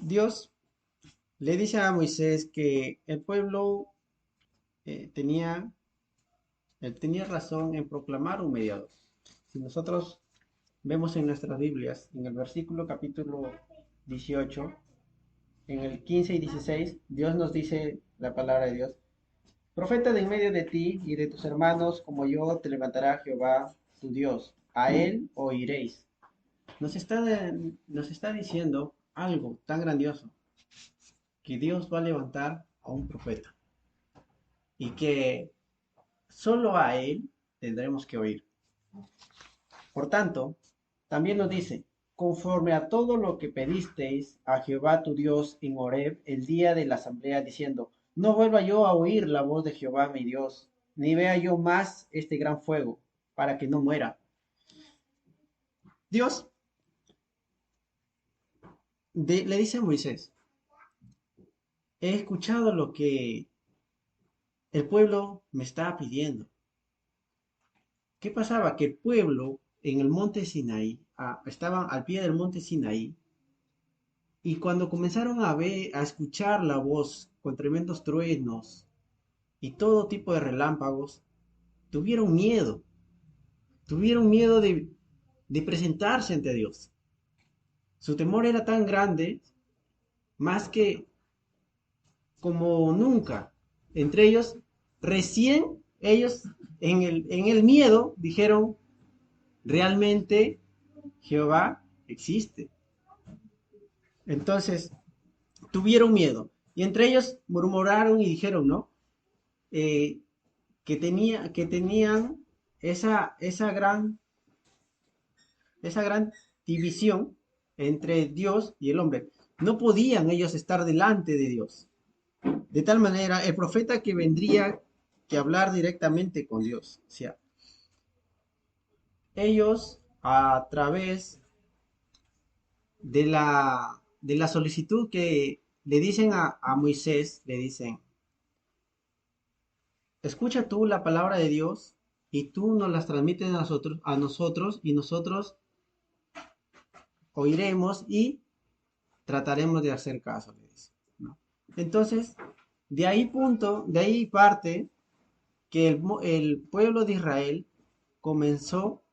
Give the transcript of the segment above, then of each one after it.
Dios le dice a Moisés que el pueblo eh, tenía, tenía razón en proclamar un mediador. Si nosotros vemos en nuestras Biblias, en el versículo capítulo 18, en el 15 y 16, Dios nos dice la palabra de Dios: Profeta de en medio de ti y de tus hermanos como yo te levantará Jehová tu Dios. A él oiréis. Nos está, nos está diciendo algo tan grandioso, que Dios va a levantar a un profeta y que solo a él tendremos que oír. Por tanto, también nos dice: conforme a todo lo que pedisteis a Jehová tu Dios en Horeb el día de la asamblea, diciendo: no vuelva yo a oír la voz de Jehová mi Dios, ni vea yo más este gran fuego, para que no muera. Dios le dice a Moisés: he escuchado lo que el pueblo me está pidiendo. ¿Qué pasaba? Que el pueblo en el monte Sinaí, estaban al pie del monte Sinaí, y cuando comenzaron a escuchar la voz con tremendos truenos y todo tipo de relámpagos, tuvieron miedo, tuvieron miedo de presentarse ante Dios. Su temor era tan grande, más que como nunca. Entre ellos, recién ellos en el miedo dijeron: realmente Jehová existe. Entonces tuvieron miedo y entre ellos murmuraron y dijeron, ¿no? Eh, que tenían esa gran división entre Dios y el hombre. No podían ellos estar delante de Dios. De tal manera, el profeta que vendría que hablar directamente con Dios. O sea, ellos a través de la solicitud que le dicen a Moisés, le dicen: escucha tú la palabra de Dios y tú nos las transmites a nosotros y nosotros oiremos y trataremos de hacer caso, le dice, ¿no? Entonces, de ahí parte que el pueblo de Israel comenzó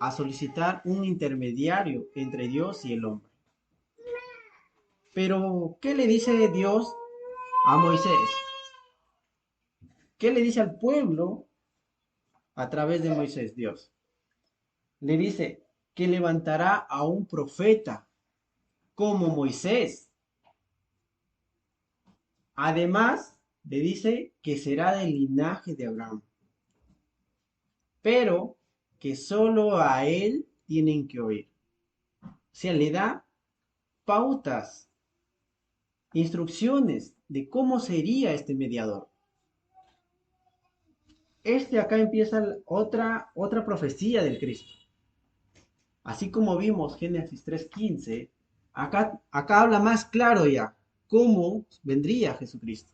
a solicitar un intermediario entre Dios y el hombre. Pero, ¿qué le dice Dios a Moisés? ¿Qué le dice al pueblo a través de Moisés, Dios? Le dice que levantará a un profeta como Moisés. Además, le dice que será del linaje de Abraham, pero que solo a él tienen que oír. O sea, le da pautas, instrucciones de cómo sería este mediador. Acá empieza otra profecía del Cristo. Así como vimos Génesis 3:15, acá habla más claro ya cómo vendría Jesucristo.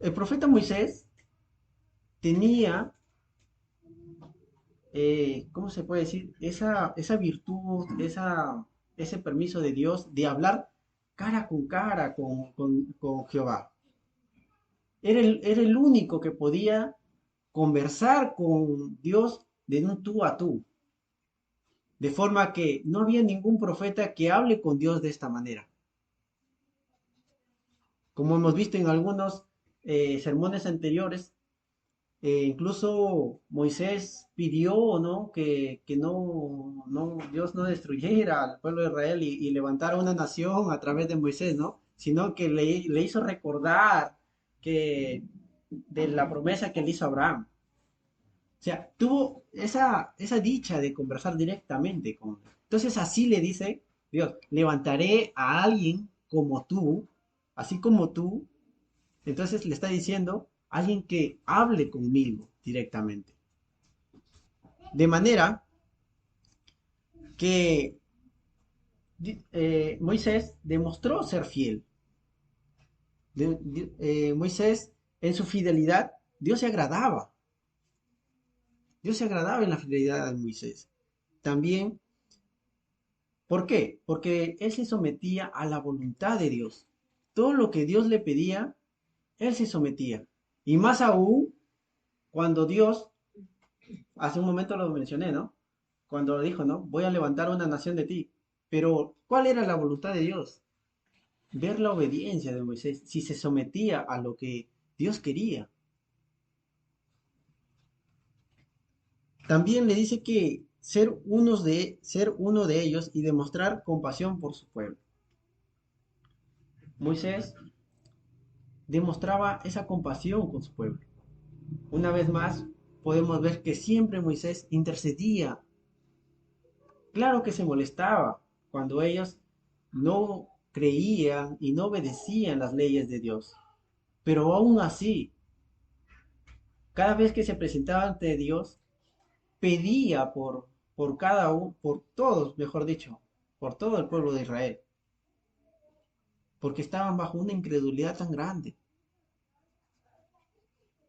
El profeta Moisés tenía, ¿cómo se puede decir? Esa virtud, ese permiso de Dios de hablar cara con cara con Jehová. Era el único que podía conversar con Dios de un tú a tú. De forma que no había ningún profeta que hable con Dios de esta manera. Como hemos visto en algunos sermones anteriores, incluso Moisés pidió, ¿no? Que Dios no destruyera al pueblo de Israel y levantara una nación a través de Moisés, ¿no? Sino que le hizo recordar que de la promesa que le hizo a Abraham. O sea, tuvo esa dicha de conversar directamente con Dios. Entonces así le dice Dios: levantaré a alguien como tú, así como tú. Entonces le está diciendo alguien que hable conmigo directamente. De manera que Moisés demostró ser fiel. Moisés, en su fidelidad, Dios se agradaba. Dios se agradaba en la fidelidad de Moisés. También ¿Por qué? Porque él se sometía a la voluntad de Dios. Todo lo que Dios le pedía, él se sometía. Y más aún cuando Dios, hace un momento lo mencioné, ¿no? Cuando dijo, ¿no? Voy a levantar una nación de ti. Pero, ¿cuál era la voluntad de Dios? Ver la obediencia de Moisés, si se sometía a lo que Dios quería. También le dice que ser uno de ellos y demostrar compasión por su pueblo. Moisés demostraba esa compasión con su pueblo. Una vez más, podemos ver que siempre Moisés intercedía. Claro que se molestaba cuando ellos no creían y no obedecían las leyes de Dios. Pero aún así, cada vez que se presentaba ante Dios, pedía por cada uno, por todos, mejor dicho, por todo el pueblo de Israel, porque estaban bajo una incredulidad tan grande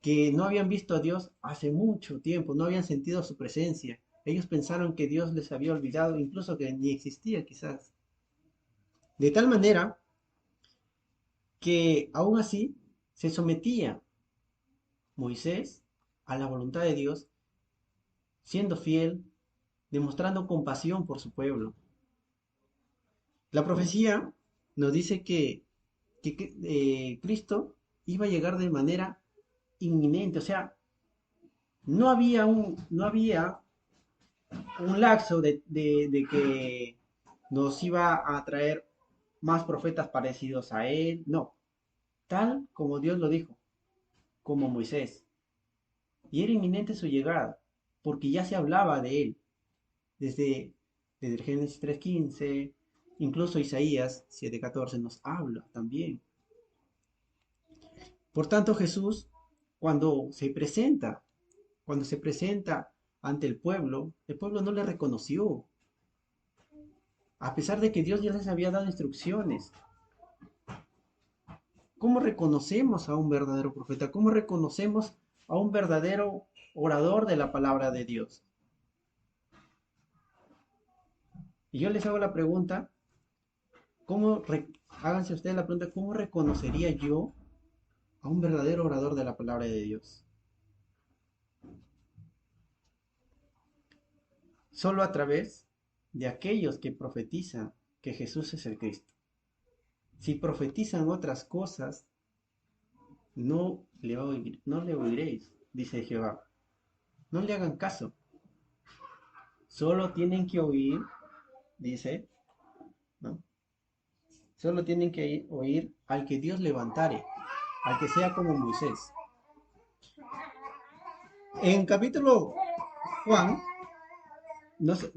que no habían visto a Dios hace mucho tiempo, no habían sentido su presencia. Ellos pensaron que Dios les había olvidado, incluso que ni existía quizás. De tal manera que aún así se sometía Moisés a la voluntad de Dios, siendo fiel, demostrando compasión por su pueblo. La profecía nos dice que Cristo iba a llegar de manera inminente, o sea, no había un lapso de que nos iba a traer más profetas parecidos a él, no, tal como Dios lo dijo, como Moisés. Y era inminente su llegada, porque ya se hablaba de él, desde, desde el Génesis 3:15, incluso Isaías 7:14 nos habla también. Por tanto, Jesús, cuando se presenta, cuando se presenta ante el pueblo no le reconoció, a pesar de que Dios ya les había dado instrucciones. ¿Cómo reconocemos a un verdadero profeta? ¿Cómo reconocemos a un verdadero orador de la palabra de Dios? Y yo les hago la pregunta, háganse ustedes la pregunta, ¿cómo reconocería yo a un verdadero orador de la palabra de Dios? Solo a través de aquellos que profetizan que Jesús es el Cristo. Si profetizan otras cosas, no le oiréis, dice Jehová. No le hagan caso. Solo tienen que oír, dice, ¿no? Solo tienen que oír al que Dios levantare, al que sea como Moisés. En capítulo Juan nos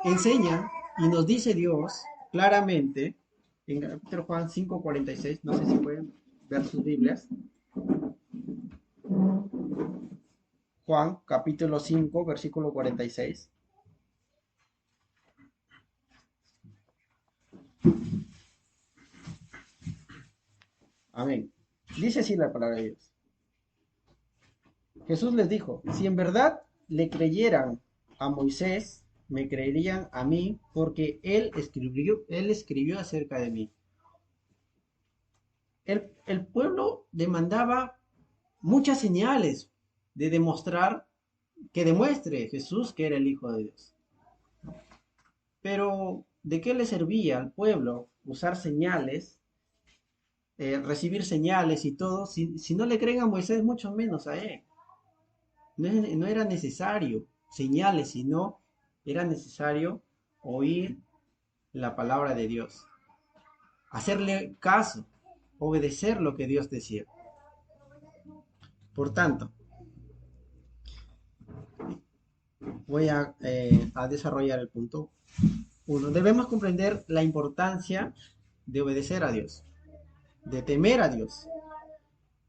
enseña y nos dice Dios claramente, en capítulo Juan 5:46, no sé si pueden ver sus Biblias. Juan capítulo 5, versículo 46. Amén. Dice así la palabra de Dios. Jesús les dijo, si en verdad le creyeran a Moisés, me creerían a mí, porque él escribió acerca de mí. El pueblo demandaba muchas señales de demostrar, que demuestre Jesús que era el Hijo de Dios. Pero, ¿de qué le servía al pueblo usar señales, recibir señales y todo, si no le creen a Moisés, mucho menos a él? No era necesario señales, sino era necesario oír la palabra de Dios, hacerle caso, obedecer lo que Dios decía. Por tanto, voy a desarrollar el punto 1. Debemos comprender la importancia de obedecer a Dios, de temer a Dios.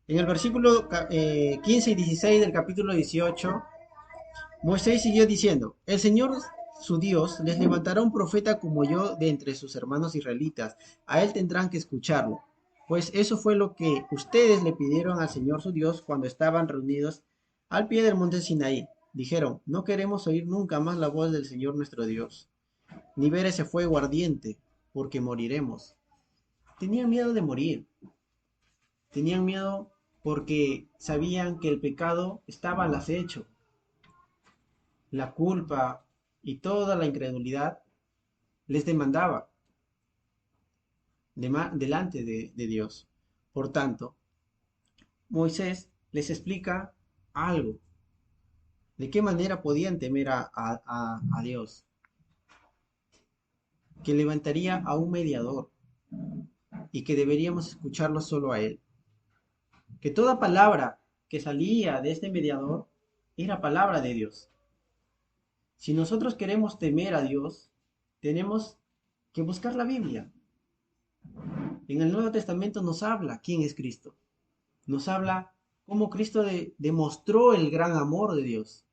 En el versículo 15 y 16 del capítulo 18, Moisés siguió diciendo, el Señor su Dios les levantará un profeta como yo de entre sus hermanos israelitas. A él tendrán que escucharlo. Pues eso fue lo que ustedes le pidieron al Señor su Dios cuando estaban reunidos al pie del monte Sinaí. Dijeron, no queremos oír nunca más la voz del Señor nuestro Dios. ni ver ese fuego ardiente, porque moriremos. Tenían miedo de morir, tenían miedo porque sabían que el pecado estaba al acecho, la culpa y toda la incredulidad les demandaba delante de Dios. Por tanto, Moisés les explica algo, de qué manera podían temer a Dios, que levantaría a un mediador y que deberíamos escucharlo solo a él, que toda palabra que salía de este mediador era palabra de Dios. Si nosotros queremos temer a Dios, tenemos que buscar la Biblia. En el Nuevo Testamento nos habla quién es Cristo. Nos habla cómo Cristo demostró el gran amor de Dios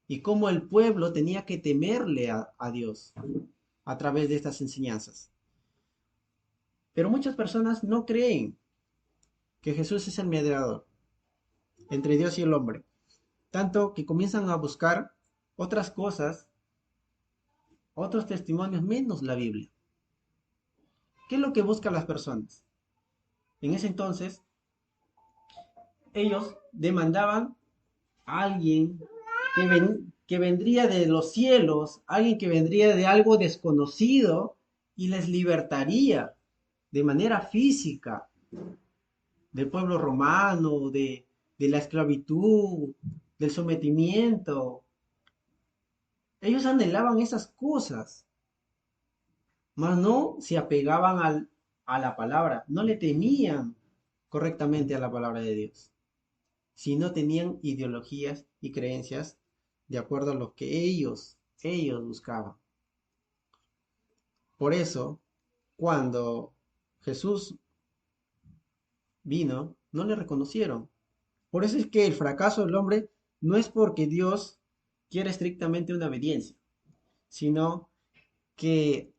y cómo el pueblo tenía que temerle a Dios a través de estas enseñanzas. Pero muchas personas no creen que Jesús es el mediador entre Dios y el hombre, tanto que comienzan a buscar otras cosas, otros testimonios menos la Biblia. ¿Qué es lo que buscan las personas? En ese entonces, ellos demandaban a alguien que vendría de los cielos, alguien que vendría de algo desconocido y les libertaría de manera física del pueblo romano, de la esclavitud, del sometimiento. Ellos anhelaban esas cosas, mas no se apegaban a la palabra, no le temían correctamente a la palabra de Dios, sino tenían ideologías y creencias de acuerdo a lo que ellos buscaban. Por eso, cuando Jesús vino, no le reconocieron. Por eso es que el fracaso del hombre no es porque Dios quiere estrictamente una obediencia, sino que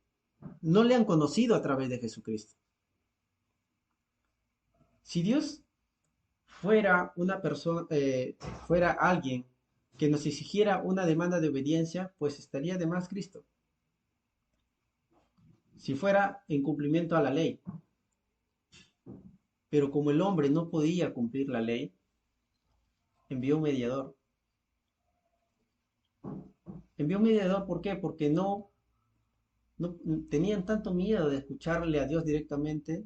no le han conocido a través de Jesucristo. Si Dios fuera una persona, fuera alguien que nos exigiera una demanda de obediencia, pues estaría de más Cristo. Si fuera en cumplimiento a la ley. Pero como el hombre no podía cumplir la ley, envió un mediador. Envió un mediador, ¿por qué? Porque no tenían tanto miedo de escucharle a Dios directamente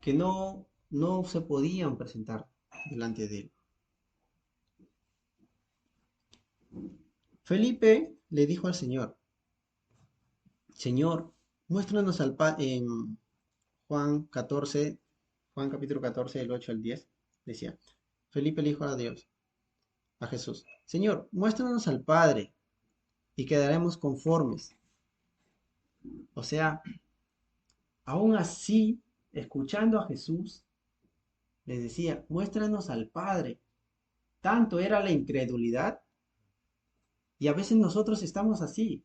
que no se podían presentar delante de él. Felipe le dijo al Señor, Señor, muéstranos al Padre, en Juan 14, Juan capítulo 14, del 8 al 10, decía, Felipe le dijo a Dios, a Jesús, Señor, muéstranos al Padre y quedaremos conformes. O sea, aún así, escuchando a Jesús, les decía, muéstranos al Padre. Tanto era la incredulidad y a veces nosotros estamos así.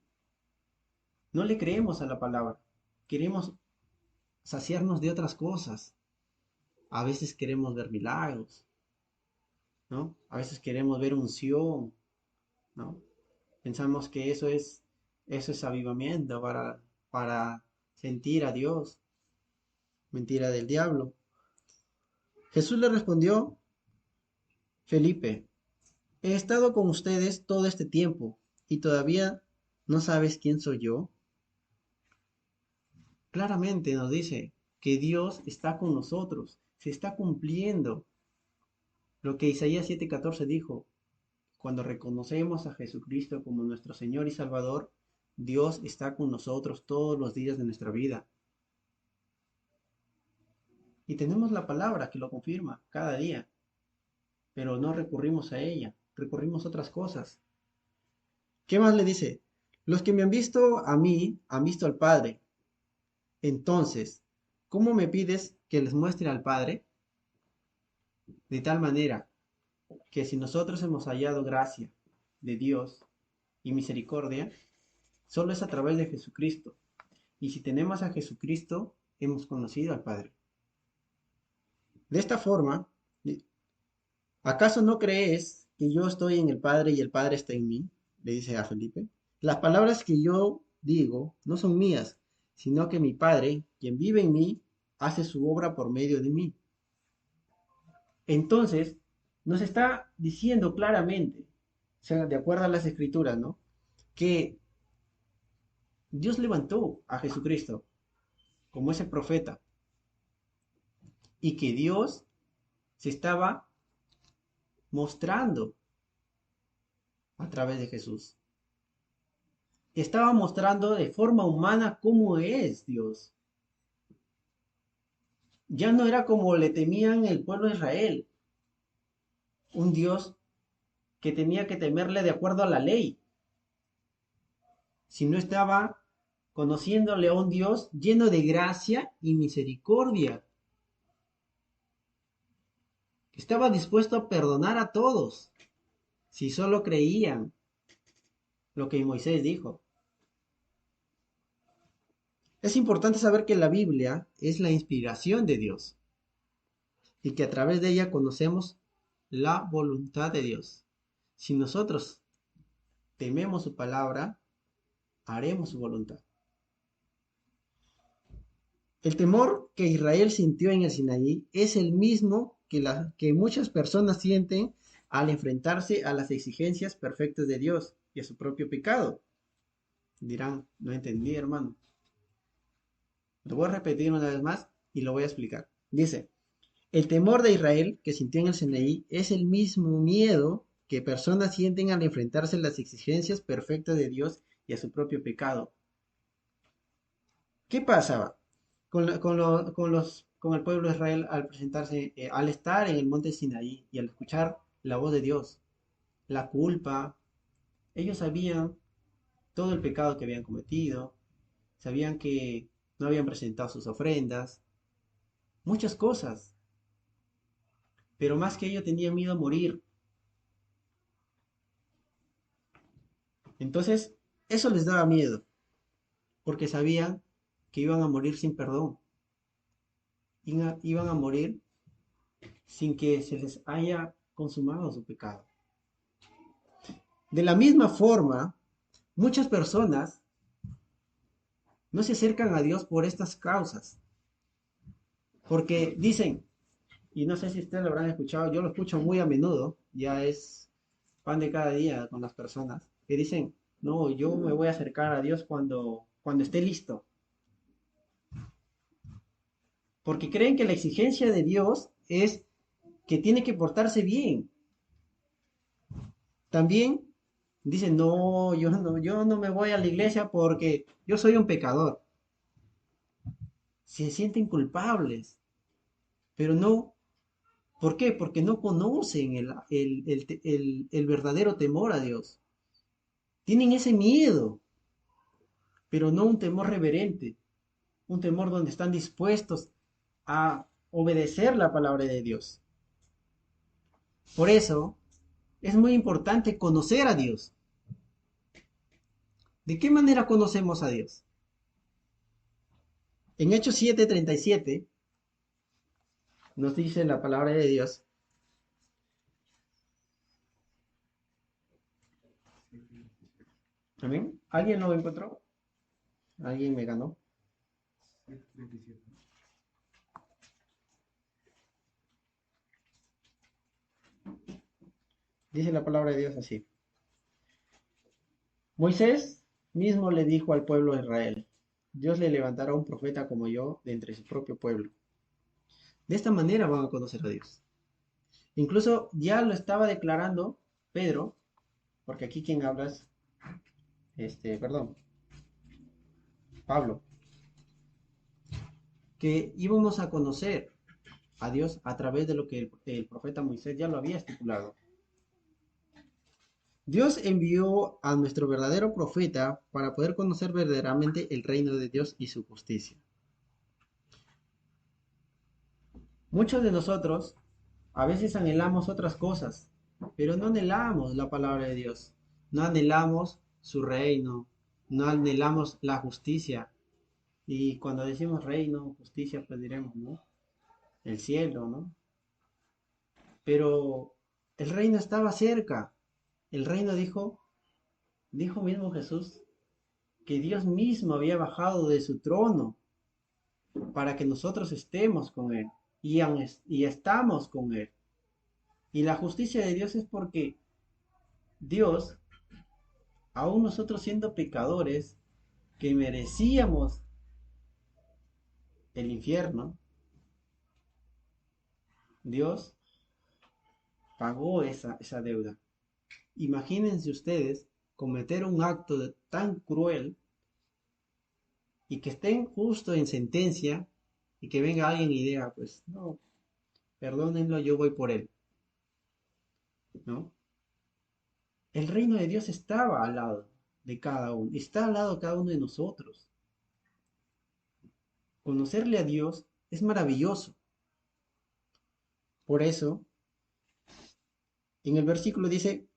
No le creemos a la palabra. Queremos saciarnos de otras cosas. A veces queremos ver milagros, ¿no? A veces queremos ver unción, ¿no? Pensamos que eso es avivamiento para sentir a Dios. Mentira del diablo. Jesús le respondió, Felipe, he estado con ustedes todo este tiempo y todavía no sabes quién soy yo. Claramente nos dice que Dios está con nosotros, se está cumpliendo lo que Isaías 7:14 dijo. Cuando reconocemos a Jesucristo como nuestro Señor y Salvador, Dios está con nosotros todos los días de nuestra vida. Y tenemos la palabra que lo confirma cada día, pero no recurrimos a ella, recurrimos a otras cosas. ¿Qué más le dice? Los que me han visto a mí, han visto al Padre. Entonces, ¿cómo me pides que les muestre al Padre? De tal manera que si nosotros hemos hallado gracia de Dios y misericordia, solo es a través de Jesucristo. Y si tenemos a Jesucristo, hemos conocido al Padre. De esta forma, ¿acaso no crees que yo estoy en el Padre y el Padre está en mí? Le dice a Felipe. Las palabras que yo digo no son mías, sino que mi Padre, quien vive en mí, hace su obra por medio de mí. Entonces, nos está diciendo claramente, o sea, de acuerdo a las escrituras, ¿no? Que Dios levantó a Jesucristo como ese profeta y que Dios se estaba mostrando a través de Jesús. Estaba mostrando de forma humana cómo es Dios. Ya no era como le temían el pueblo de Israel, un Dios que tenía que temerle de acuerdo a la ley, sino estaba conociéndole a un Dios lleno de gracia y misericordia, que estaba dispuesto a perdonar a todos, si solo creían lo que Moisés dijo. Es importante saber que la Biblia es la inspiración de Dios y que a través de ella conocemos la voluntad de Dios. Si nosotros tememos su palabra, haremos su voluntad. El temor que Israel sintió en el Sinaí es el mismo que muchas personas sienten al enfrentarse a las exigencias perfectas de Dios y a su propio pecado. Dirán, no entendí, hermano. Lo voy a repetir una vez más y lo voy a explicar. Dice, el temor de Israel que sintió en el Sinaí es el mismo miedo que personas sienten al enfrentarse a las exigencias perfectas de Dios y a su propio pecado. ¿Qué pasaba con el pueblo de Israel al presentarse, al estar en el monte Sinaí y al escuchar la voz de Dios? La culpa, ellos sabían todo el pecado que habían cometido, sabían que no habían presentado sus ofrendas, muchas cosas, pero más que ello tenían miedo a morir. Entonces, eso les daba miedo, porque sabían que iban a morir sin perdón, iban a morir sin que se les haya consumado su pecado. De la misma forma, muchas personas no se acercan a Dios por estas causas, porque dicen, y no sé si ustedes lo habrán escuchado, yo lo escucho muy a menudo, ya es pan de cada día con las personas, que dicen, no, yo me voy a acercar a Dios cuando esté listo, porque creen que la exigencia de Dios es que tiene que portarse bien. También dicen, no, yo no me voy a la iglesia porque yo soy un pecador. Se sienten culpables, pero no. ¿Por qué? Porque no conocen el verdadero temor a Dios. Tienen ese miedo, pero no un temor reverente, un temor donde están dispuestos a obedecer la palabra de Dios. Por eso es muy importante conocer a Dios. ¿De qué manera conocemos a Dios? En Hechos 7:37 nos dice la palabra de Dios. ¿Amén? ¿Alguien lo encontró? ¿Alguien me ganó? Dice la palabra de Dios así. Moisés mismo le dijo al pueblo de Israel, Dios le levantará un profeta como yo de entre su propio pueblo. De esta manera van a conocer a Dios. Incluso ya lo estaba declarando Pedro, porque aquí quien habla es, perdón, Pablo, que íbamos a conocer a Dios a través de lo que el profeta Moisés ya lo había estipulado. Dios envió a nuestro verdadero profeta para poder conocer verdaderamente el reino de Dios y su justicia. Muchos de nosotros a veces anhelamos otras cosas, pero no anhelamos la palabra de Dios, no anhelamos su reino, no anhelamos la justicia. Y cuando decimos reino, justicia, pues diremos, ¿no? El cielo, ¿no? Pero el reino estaba cerca. El reino dijo, Dijo mismo Jesús que Dios mismo había bajado de su trono para que nosotros estemos con Él y estamos con Él. Y la justicia de Dios es porque Dios, aún nosotros siendo pecadores, que merecíamos el infierno, Dios pagó esa deuda. Imagínense ustedes cometer un acto tan cruel y que estén justo en sentencia y que venga alguien y diga, pues no, perdónenlo, yo voy por él, ¿no? El reino de Dios estaba al lado de cada uno, está al lado de cada uno de nosotros. Conocerle a Dios es maravilloso. Por eso, en el versículo dice,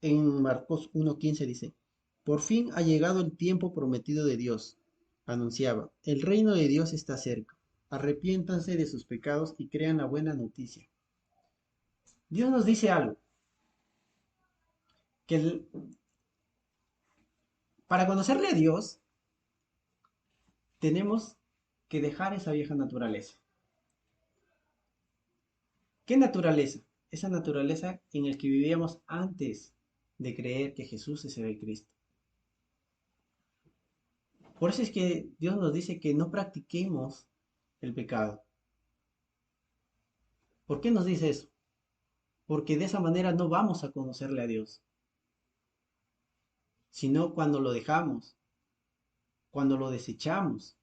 en Marcos 1:15 dice, por fin ha llegado el tiempo prometido de Dios, anunciaba, el reino de Dios está cerca, arrepiéntanse de sus pecados y crean la buena noticia. Dios nos dice algo, que para conocerle a Dios tenemos que dejar esa vieja naturaleza. ¿Qué naturaleza? Esa naturaleza en la que vivíamos antes de creer que Jesús es el Cristo. Por eso es que Dios nos dice que no practiquemos el pecado. ¿Por qué nos dice eso? Porque de esa manera no vamos a conocerle a Dios, sino cuando lo dejamos, cuando lo desechamos.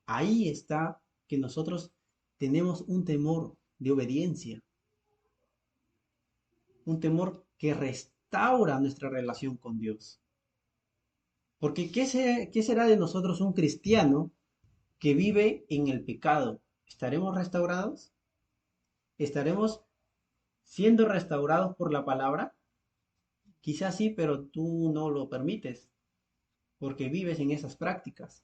Ahí está que nosotros tenemos un temor de obediencia, un temor que restaura nuestra relación con Dios. Porque ¿qué será de nosotros un cristiano que vive en el pecado? ¿Estaremos restaurados? ¿Estaremos siendo restaurados por la palabra? Quizás sí, pero tú no lo permites porque vives en esas prácticas.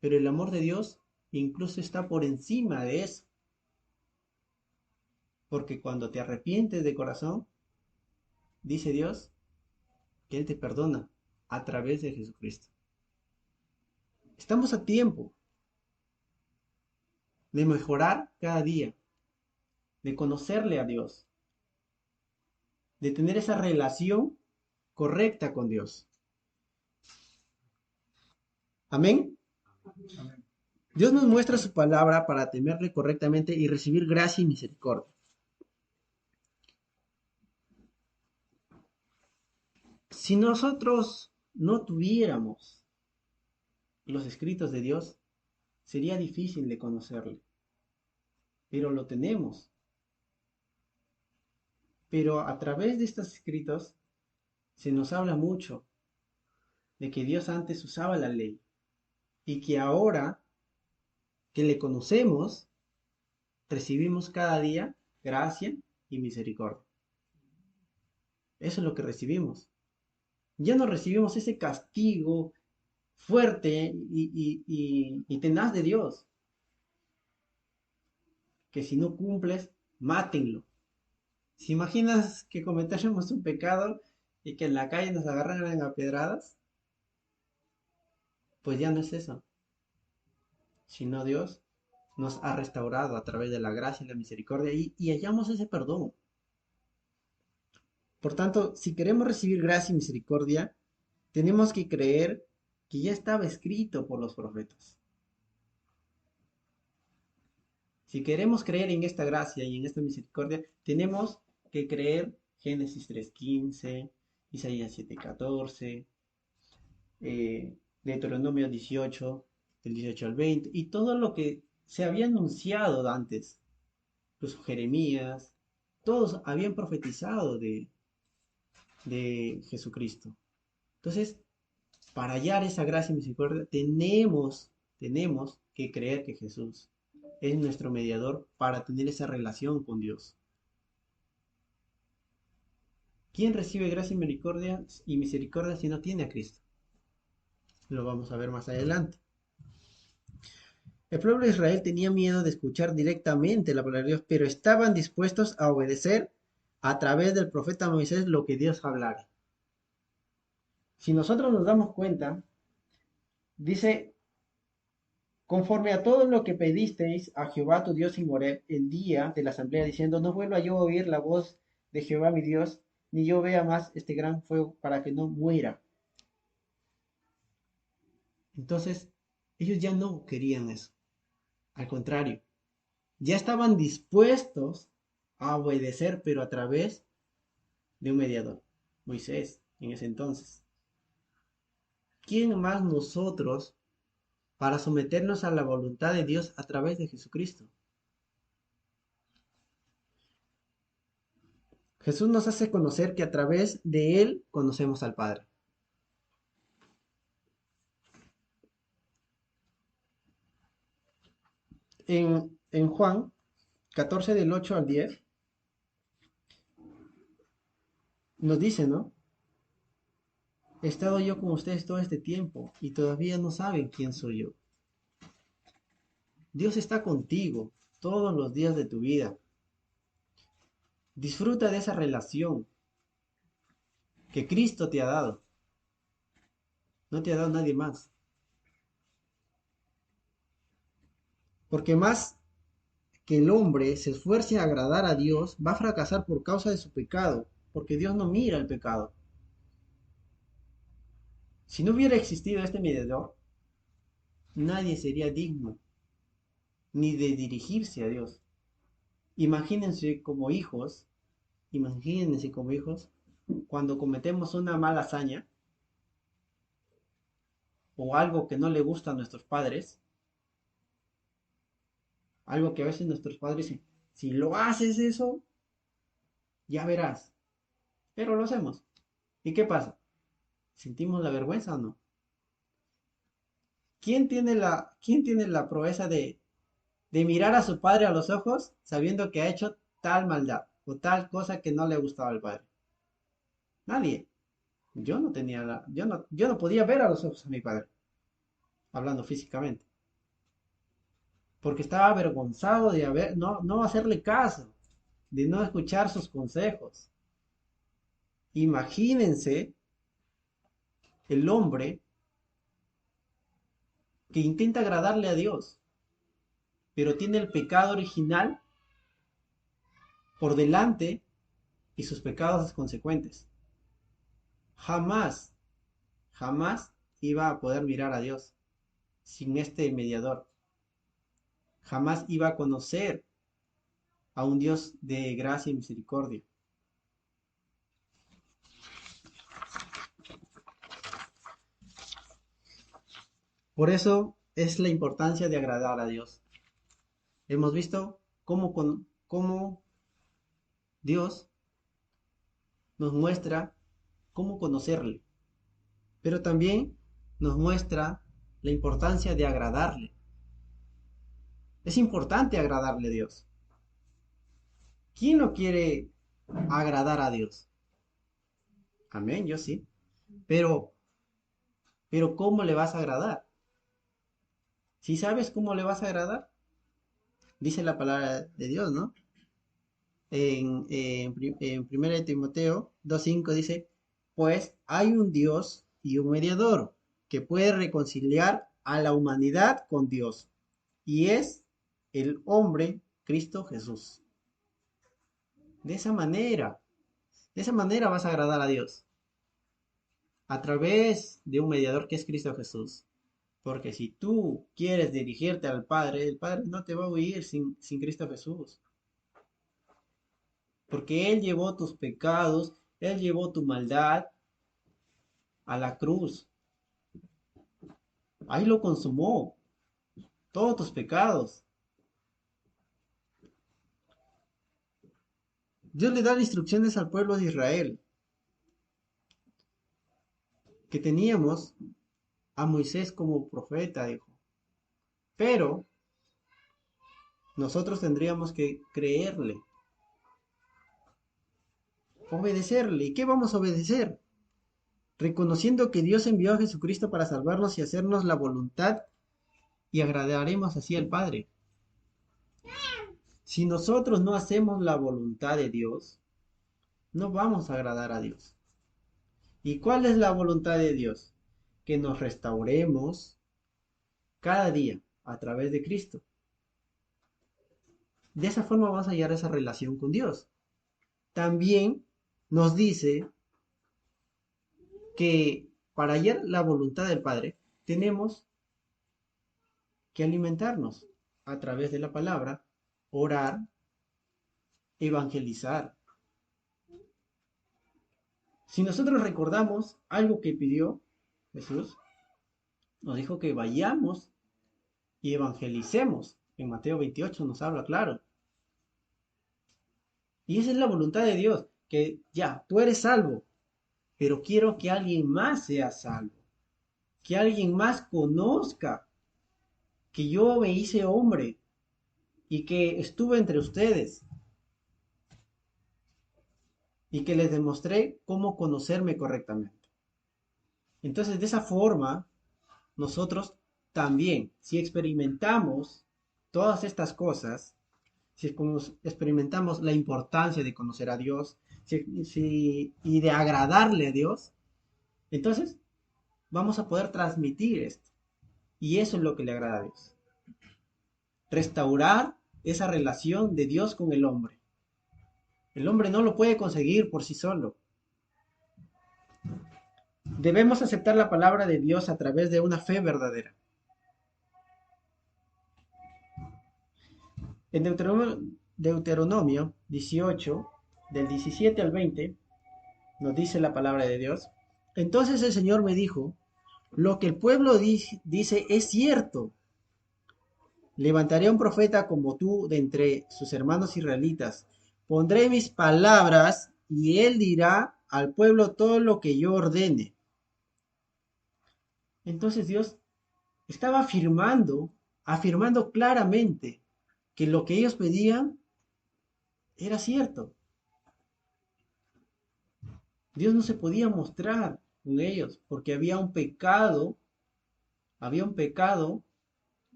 Pero el amor de Dios incluso está por encima de eso. Porque cuando te arrepientes de corazón, dice Dios que Él te perdona a través de Jesucristo. Estamos a tiempo de mejorar cada día, de conocerle a Dios, de tener esa relación correcta con Dios. Amén. Dios nos muestra su palabra para temerle correctamente y recibir gracia y misericordia. Si nosotros no tuviéramos los escritos de Dios, sería difícil de conocerle, pero lo tenemos. Pero a través de estos escritos se nos habla mucho de que Dios antes usaba la ley y que ahora que le conocemos, recibimos cada día gracia y misericordia. Eso es lo que recibimos. Ya no recibimos ese castigo fuerte y tenaz de Dios, que si no cumples, mátenlo. ¿Si imaginas que cometiéramos un pecado y que en la calle nos agarraran a pedradas? Pues ya no es eso, sino Dios nos ha restaurado a través de la gracia y la misericordia y hallamos ese perdón. Por tanto, si queremos recibir gracia y misericordia, tenemos que creer que ya estaba escrito por los profetas. Si queremos creer en esta gracia y en esta misericordia, tenemos que creer Génesis 3:15, Isaías 7:14, Deuteronomio 18, del 18 al 20, y todo lo que se había anunciado antes, incluso Jeremías, todos habían profetizado de Jesucristo. Entonces, para hallar esa gracia y misericordia, tenemos que creer que Jesús es nuestro mediador para tener esa relación con Dios. ¿Quién recibe gracia y misericordia si no tiene a Cristo? Lo vamos a ver más adelante. El pueblo de Israel tenía miedo de escuchar directamente la palabra de Dios, pero estaban dispuestos a obedecer a través del profeta Moisés lo que Dios hablara. Si nosotros nos damos cuenta, dice, conforme a todo lo que pedisteis a Jehová tu Dios en Horeb el día de la asamblea, diciendo, no vuelva yo a oír la voz de Jehová mi Dios, ni yo vea más este gran fuego para que no muera. Entonces, ellos ya no querían eso. Al contrario, ya estaban dispuestos a obedecer, pero a través de un mediador, Moisés, en ese entonces. ¿Quién más nosotros para someternos a la voluntad de Dios a través de Jesucristo? Jesús nos hace conocer que a través de Él conocemos al Padre. En Juan 14 del 8 al 10 nos dice, ¿no? He estado yo con ustedes todo este tiempo y todavía no saben quién soy yo. Dios está contigo todos los días de tu vida. Disfruta de esa relación que Cristo te ha dado. No te ha dado nadie más. Porque más que el hombre se esfuerce a agradar a Dios, va a fracasar por causa de su pecado, porque Dios no mira el pecado. Si no hubiera existido este mediador, nadie sería digno ni de dirigirse a Dios. Imagínense como hijos, imagínense como hijos, cuando cometemos una mala hazaña o algo que no le gusta a nuestros padres, algo que a veces nuestros padres dicen, si lo haces eso, ya verás. Pero lo hacemos. ¿Y qué pasa? ¿Sentimos la vergüenza o no? ¿Quién tiene la proeza de mirar a su padre a los ojos sabiendo que ha hecho tal maldad o tal cosa que no le gustaba al padre? Nadie. Yo no podía ver a los ojos a mi padre, hablando físicamente, porque estaba avergonzado de no hacerle caso, de no escuchar sus consejos. Imagínense el hombre que intenta agradarle a Dios, pero tiene el pecado original por delante y sus pecados consecuentes. Jamás, jamás iba a poder mirar a Dios sin este mediador. Jamás iba a conocer a un Dios de gracia y misericordia. Por eso es la importancia de agradar a Dios. Hemos visto cómo Dios nos muestra cómo conocerle, pero también nos muestra la importancia de agradarle. Es importante agradarle a Dios. ¿Quién no quiere agradar a Dios? Amén, yo sí. Pero, pero ¿cómo le vas a agradar? Si sabes cómo le vas a agradar, dice la palabra de Dios, ¿no? En 1 Timoteo 2:5 dice, pues hay un Dios y un mediador que puede reconciliar a la humanidad con Dios, y es el hombre Cristo Jesús. De esa manera, de esa manera vas a agradar a Dios, a través de un mediador que es Cristo Jesús. Porque si tú quieres dirigirte al Padre, el Padre no te va a oír sin Cristo Jesús. Porque Él llevó tus pecados, Él llevó tu maldad a la cruz. Ahí lo consumó, todos tus pecados. Dios le da instrucciones al pueblo de Israel, que teníamos a Moisés como profeta, dijo. Pero nosotros tendríamos que creerle, obedecerle. ¿Y qué vamos a obedecer? Reconociendo que Dios envió a Jesucristo para salvarnos y hacernos la voluntad y agradaremos así al Padre. Si nosotros no hacemos la voluntad de Dios, no vamos a agradar a Dios. ¿Y cuál es la voluntad de Dios? Que nos restauremos cada día a través de Cristo. De esa forma vamos a hallar esa relación con Dios. También nos dice que para hallar la voluntad del Padre tenemos que alimentarnos a través de la palabra, orar, evangelizar. Si nosotros recordamos algo que pidió Jesús, nos dijo que vayamos y evangelicemos. En Mateo 28 nos habla claro. Y esa es la voluntad de Dios, que ya, tú eres salvo, pero quiero que alguien más sea salvo, que alguien más conozca que yo me hice hombre y que estuve entre ustedes y que les demostré cómo conocerme correctamente. Entonces, de esa forma, nosotros también, si experimentamos todas estas cosas, si experimentamos la importancia de conocer a Dios y de agradarle a Dios, entonces vamos a poder transmitir esto. Y eso es lo que le agrada a Dios. Restaurar esa relación de Dios con el hombre. El hombre no lo puede conseguir por sí solo. Debemos aceptar la palabra de Dios a través de una fe verdadera. En Deuteronomio 18, del 17 al 20, nos dice la palabra de Dios. Entonces el Señor me dijo, lo que el pueblo dice es cierto. Levantaré a un profeta como tú de entre sus hermanos israelitas. Pondré mis palabras y él dirá al pueblo todo lo que yo ordene. Entonces Dios estaba afirmando claramente que lo que ellos pedían era cierto. Dios no se podía mostrar con ellos porque había un pecado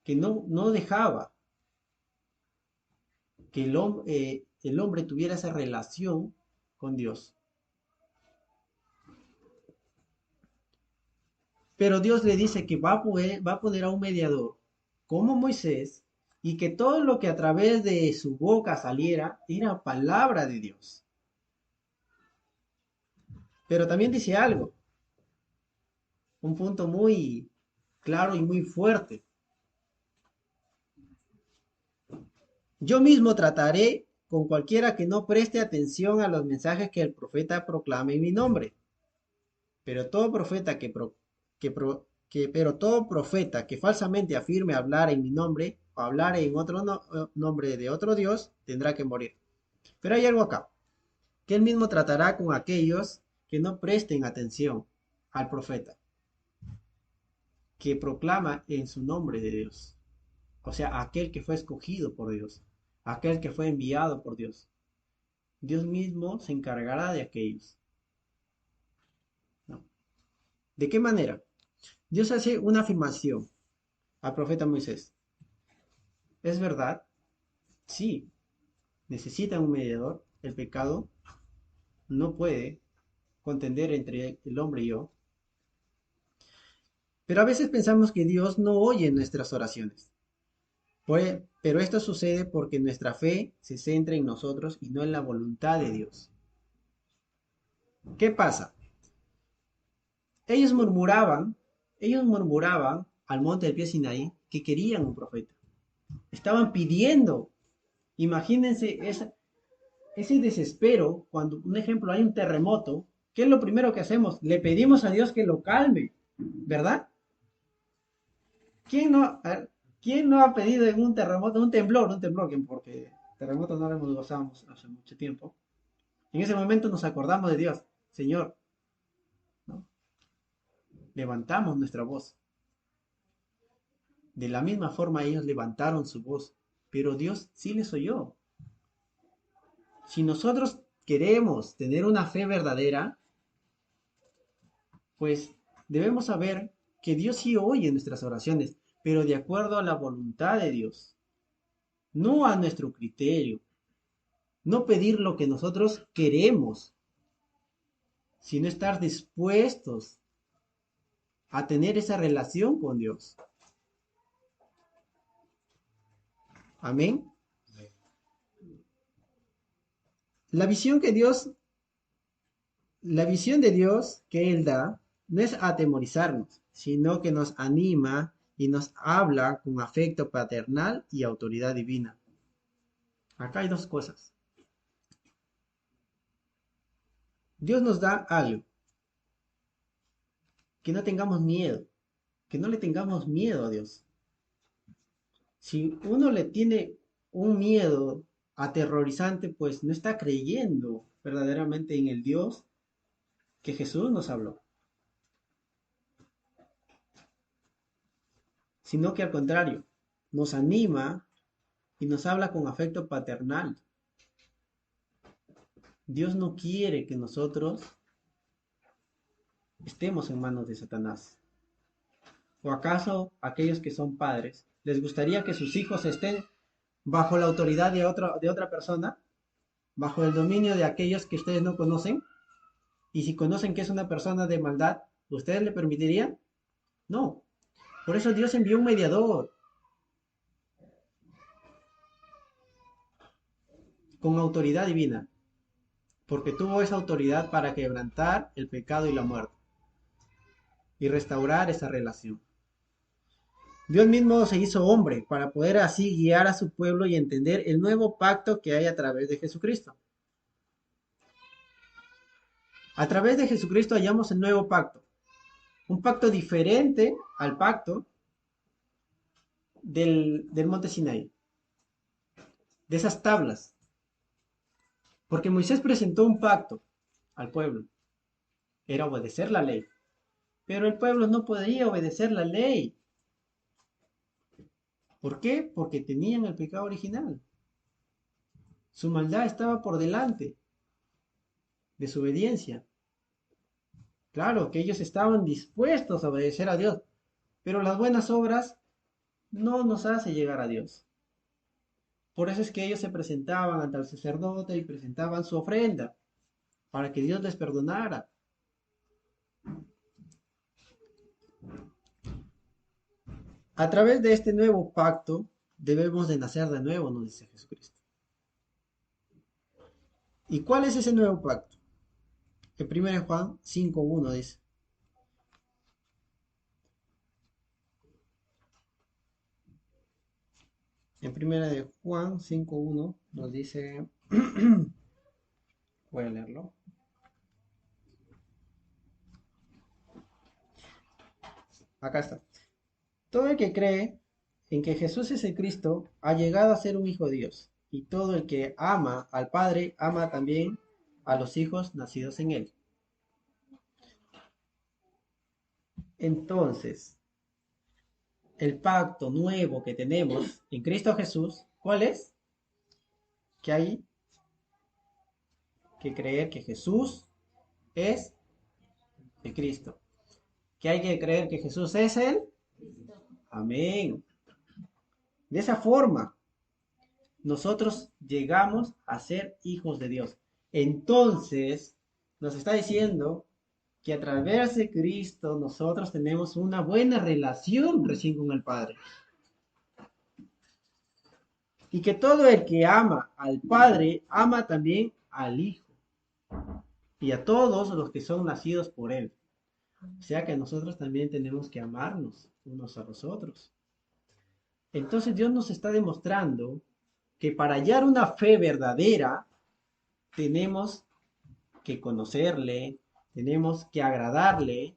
que no dejaba que el hombre tuviera esa relación con Dios. Pero Dios le dice que va a poner a un mediador como Moisés y que todo lo que a través de su boca saliera era palabra de Dios. Pero también dice algo, un punto muy claro y muy fuerte. Yo mismo trataré con cualquiera que no preste atención a los mensajes que el profeta proclame en mi nombre. Pero todo profeta pero todo profeta que falsamente afirme hablar en mi nombre o hablar en otro nombre de otro Dios tendrá que morir. Pero hay algo acá, que él mismo tratará con aquellos que no presten atención al profeta, que proclama en su nombre de Dios. O sea, aquel que fue escogido por Dios, aquel que fue enviado por Dios. Dios mismo se encargará de aquellos. ¿No? ¿De qué manera? Dios hace una afirmación al profeta Moisés. ¿Es verdad? Sí, necesita un mediador. El pecado no puede contender entre el hombre y yo. Pero a veces pensamos que Dios no oye nuestras oraciones. Pero esto sucede porque nuestra fe se centra en nosotros y no en la voluntad de Dios. ¿Qué pasa? Ellos murmuraban al monte del pie Sinaí que querían un profeta. Estaban pidiendo. Imagínense ese desespero cuando, un ejemplo, hay un terremoto. ¿Qué es lo primero que hacemos? Le pedimos a Dios que lo calme, ¿verdad? ¿Quién no, a ver, ¿quién no ha pedido en un temblor, porque terremotos no lo hemos gozado hace mucho tiempo? En ese momento nos acordamos de Dios, Señor, ¿no? Levantamos nuestra voz. De la misma forma ellos levantaron su voz, pero Dios sí les oyó. Si nosotros queremos tener una fe verdadera, pues debemos saber que Dios sí oye nuestras oraciones, pero de acuerdo a la voluntad de Dios, no a nuestro criterio. No pedir lo que nosotros queremos, sino estar dispuestos a tener esa relación con Dios. Amén. La visión que Dios, la visión de Dios que Él da no es atemorizarnos, sino que nos anima y nos habla con afecto paternal y autoridad divina. Acá hay dos cosas. Dios nos da algo, que no tengamos miedo, que no le tengamos miedo a Dios. Si uno le tiene un miedo aterrorizante, pues no está creyendo verdaderamente en el Dios que Jesús nos habló, sino que al contrario, nos anima y nos habla con afecto paternal. Dios no quiere que nosotros estemos en manos de Satanás. ¿O acaso aquellos que son padres les gustaría que sus hijos estén bajo la autoridad de otra persona, bajo el dominio de aquellos que ustedes no conocen? Y si conocen que es una persona de maldad, ¿ustedes le permitirían? No. Por eso Dios envió un mediador con autoridad divina, porque tuvo esa autoridad para quebrantar el pecado y la muerte y restaurar esa relación. Dios mismo se hizo hombre para poder así guiar a su pueblo y entender el nuevo pacto que hay a través de Jesucristo. A través de Jesucristo hallamos el nuevo pacto, un pacto diferente al pacto del monte Sinaí, de esas tablas, porque Moisés presentó un pacto al pueblo, era obedecer la ley, pero el pueblo no podía obedecer la ley. ¿Por qué? Porque tenían el pecado original. Su maldad estaba por delante de su obediencia. Claro que ellos estaban dispuestos a obedecer a Dios, pero las buenas obras no nos hace llegar a Dios. Por eso es que ellos se presentaban ante el sacerdote y presentaban su ofrenda para que Dios les perdonara. A través de este nuevo pacto debemos de nacer de nuevo, nos dice Jesucristo. ¿Y cuál es ese nuevo pacto? En 1 Juan 5:1 dice. En 1 Juan 5:1 nos dice, voy a leerlo. Acá está. Todo el que cree en que Jesús es el Cristo ha llegado a ser un hijo de Dios. Y todo el que ama al Padre ama también a los hijos nacidos en él. Entonces, el pacto nuevo que tenemos en Cristo Jesús, ¿cuál es? Que hay que creer que Jesús es el Cristo. Que hay que creer que Jesús es el Amén. De esa forma, nosotros llegamos a ser hijos de Dios. Entonces, nos está diciendo que a través de Cristo nosotros tenemos una buena relación recién con el Padre. Y que todo el que ama al Padre ama también al Hijo y a todos los que son nacidos por Él. O sea que nosotros también tenemos que amarnos unos a los otros. Entonces Dios nos está demostrando que para hallar una fe verdadera tenemos que conocerle, tenemos que agradarle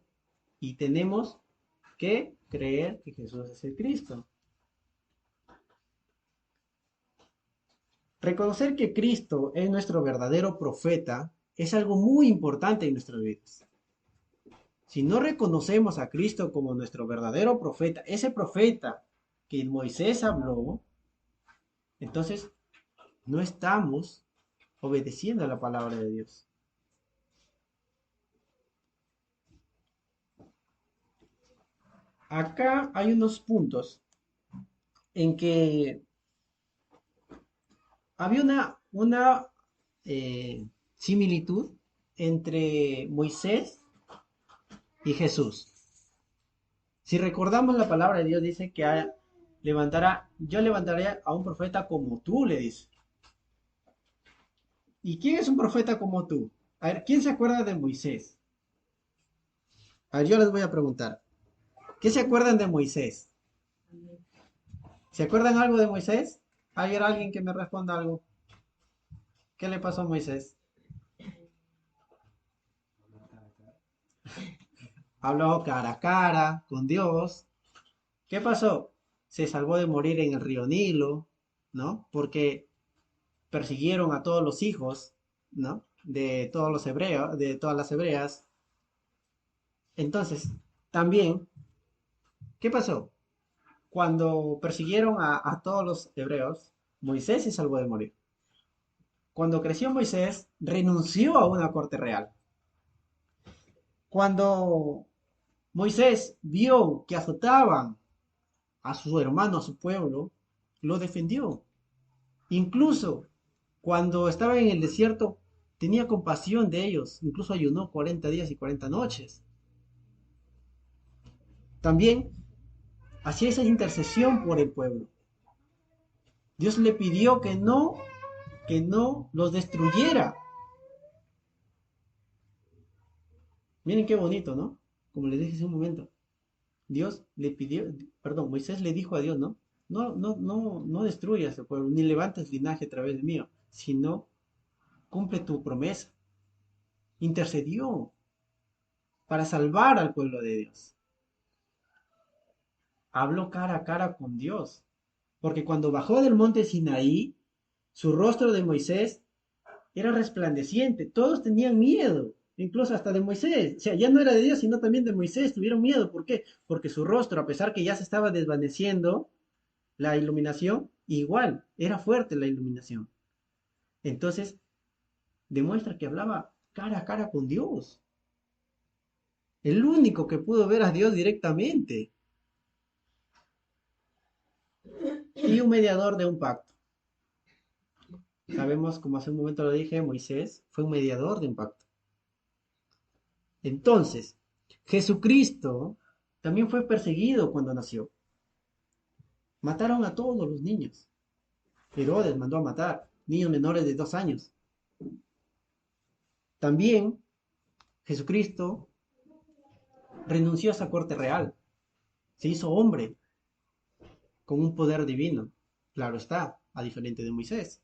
y tenemos que creer que Jesús es el Cristo. Reconocer que Cristo es nuestro verdadero profeta es algo muy importante en nuestras vidas. Si no reconocemos a Cristo como nuestro verdadero profeta, ese profeta que Moisés habló, entonces no estamos obedeciendo a la palabra de Dios. Acá hay unos puntos en que había similitud entre Moisés y Jesús. Si recordamos la palabra de Dios, dice que yo levantaré a un profeta como tú, le dice. ¿Y quién es un profeta como tú? A ver, ¿quién se acuerda de Moisés? A ver, yo les voy a preguntar. ¿Qué se acuerdan de Moisés? ¿Se acuerdan algo de Moisés? ¿Hay alguien que me responda algo? ¿Qué le pasó a Moisés? Habló cara a cara con Dios. ¿Qué pasó? Se salvó de morir en el río Nilo, ¿no? Porque persiguieron a todos los hijos, ¿no? De todos los hebreos, de todas las hebreas. Entonces, también, ¿qué pasó? Cuando persiguieron a todos los hebreos, Moisés se salvó de morir. Cuando creció Moisés, renunció a una corte real. Cuando Moisés vio que azotaban a su hermano, a su pueblo, lo defendió. Incluso cuando estaba en el desierto, tenía compasión de ellos. Incluso ayunó 40 días y 40 noches. También hacía esa intercesión por el pueblo. Dios le pidió que no los destruyera. Miren qué bonito, ¿no? Como les dije hace un momento. Dios le pidió, perdón, Moisés le dijo a Dios, ¿no? No destruyas el pueblo, ni levantes linaje a través de mío, sino cumple tu promesa. Intercedió para salvar al pueblo de Dios. Habló cara a cara con Dios. Porque cuando bajó del monte Sinaí, su rostro de Moisés era resplandeciente. Todos tenían miedo, incluso hasta de Moisés. O sea, ya no era de Dios, sino también de Moisés. Tuvieron miedo. ¿Por qué? Porque su rostro, a pesar que ya se estaba desvaneciendo la iluminación, igual, era fuerte la iluminación. Entonces, demuestra que hablaba cara a cara con Dios. El único que pudo ver a Dios directamente. Y un mediador de un pacto. Sabemos, como hace un momento lo dije, Moisés fue un mediador de un pacto. Entonces, Jesucristo también fue perseguido cuando nació. Mataron a todos los niños. Herodes mandó a matar niños menores de 2 años. También Jesucristo renunció a esa corte real. Se hizo hombre con un poder divino. Claro está, a diferente de Moisés.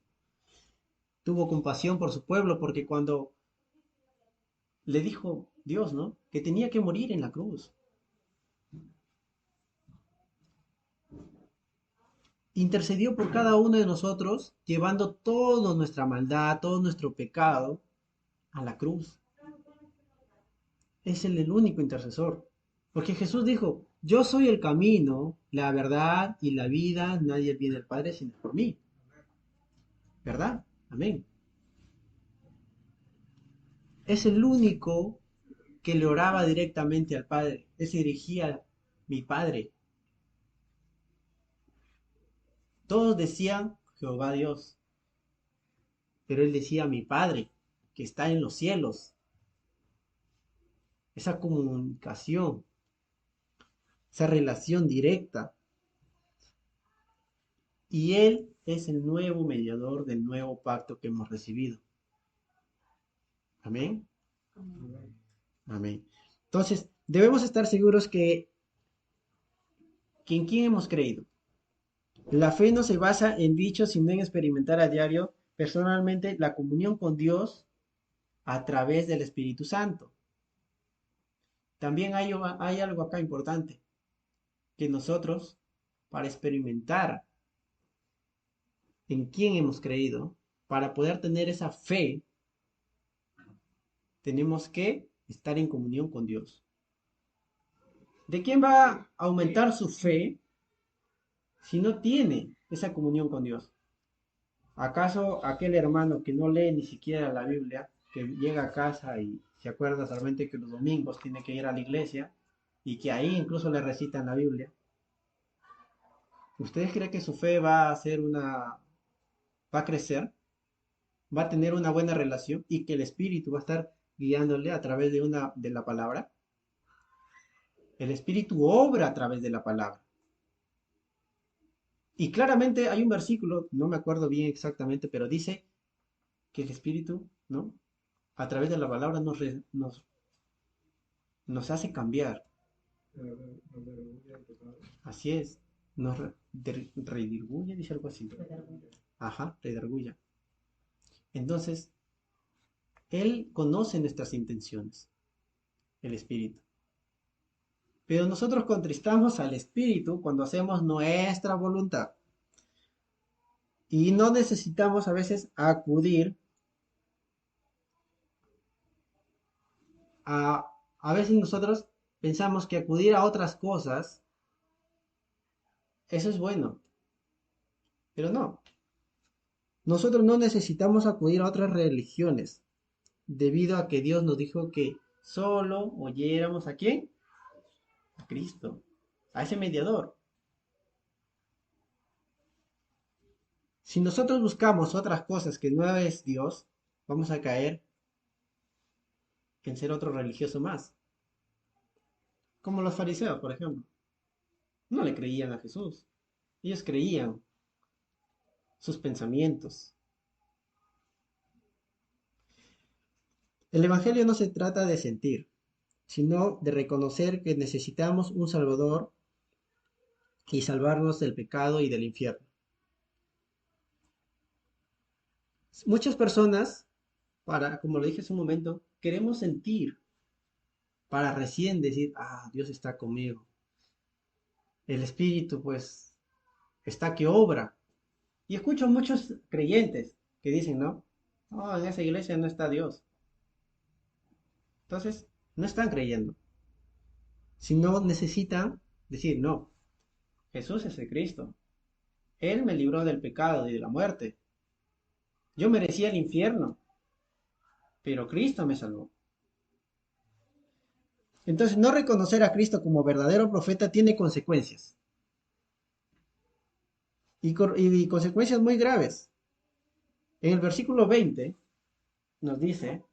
Tuvo compasión por su pueblo porque cuando le dijo Dios, ¿no? Que tenía que morir en la cruz. Intercedió por cada uno de nosotros, llevando toda nuestra maldad, todo nuestro pecado a la cruz. Es el único intercesor. Porque Jesús dijo, yo soy el camino, la verdad y la vida, nadie viene al Padre sino por mí. ¿Verdad? Amén. Es el único que le oraba directamente al Padre. Él se dirigía a mi Padre. Todos decían Jehová Dios, pero él decía mi Padre, que está en los cielos. Esa comunicación, esa relación directa. Y él es el nuevo mediador del nuevo pacto que hemos recibido. Amén. Amén. Entonces, debemos estar seguros que en quién hemos creído. La fe no se basa en dichos, sino en experimentar a diario, personalmente, la comunión con Dios a través del Espíritu Santo. También hay algo acá importante, que nosotros, para experimentar en quién hemos creído, para poder tener esa fe, tenemos que estar en comunión con Dios. ¿De quién va a aumentar su fe si no tiene esa comunión con Dios? ¿Acaso aquel hermano que no lee ni siquiera la Biblia, que llega a casa y se acuerda solamente que los domingos tiene que ir a la iglesia y que ahí incluso le recitan la Biblia? ¿Ustedes creen que su fe va a ser va a crecer? va a tener una buena relación y que el Espíritu va a estar guiándole a través de la palabra. El Espíritu obra a través de la palabra. Y claramente hay un versículo, no me acuerdo bien exactamente, pero dice que el Espíritu, ¿no? A través de la palabra nos hace cambiar. Así es. Nos redirguye, dice algo así. Ajá, redarguya. Entonces, Él conoce nuestras intenciones, el Espíritu. Pero nosotros contristamos al Espíritu cuando hacemos nuestra voluntad. Y no necesitamos a veces acudir a veces nosotros pensamos que acudir a otras cosas, eso es bueno, pero no. Nosotros no necesitamos acudir a otras religiones, debido a que Dios nos dijo que solo oyéramos ¿a quién? A Cristo, a ese mediador. Si nosotros buscamos otras cosas que no es Dios, vamos a caer en ser otro religioso más. Como los fariseos, por ejemplo. No le creían a Jesús. Ellos creían sus pensamientos. El Evangelio no se trata de sentir, sino de reconocer que necesitamos un Salvador y salvarnos del pecado y del infierno. Muchas personas, como lo dije hace un momento, queremos sentir para recién decir, Dios está conmigo. El Espíritu, pues, está que obra. Y escucho muchos creyentes que dicen, ¿no? No, en esa iglesia no está Dios. Entonces, no están creyendo. Sino necesitan decir, no, Jesús es el Cristo. Él me libró del pecado y de la muerte. Yo merecía el infierno, pero Cristo me salvó. Entonces, no reconocer a Cristo como verdadero profeta tiene consecuencias. Y consecuencias muy graves. En el versículo 20 nos dice,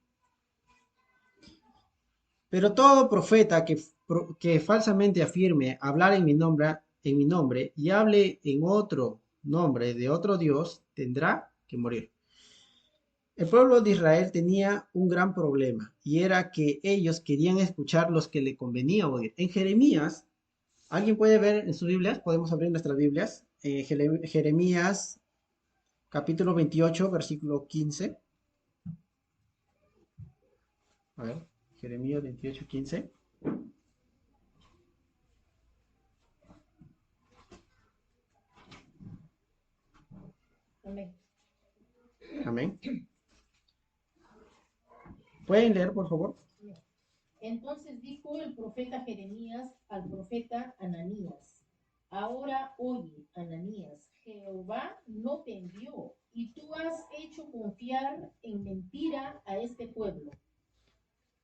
pero todo profeta que falsamente afirme hablar en mi nombre y hable en otro nombre de otro Dios, tendrá que morir. El pueblo de Israel tenía un gran problema y era que ellos querían escuchar los que le convenía oír. En Jeremías, ¿alguien puede ver en sus Biblias? Podemos abrir nuestras Biblias. Jeremías capítulo 28, versículo 15. A ver, Jeremías 28, 15. Amén. Amén. ¿Pueden leer, por favor? Entonces dijo el profeta Jeremías al profeta Ananías: Ahora oye, Ananías, Jehová no te envió, y tú has hecho confiar en mentira a este pueblo.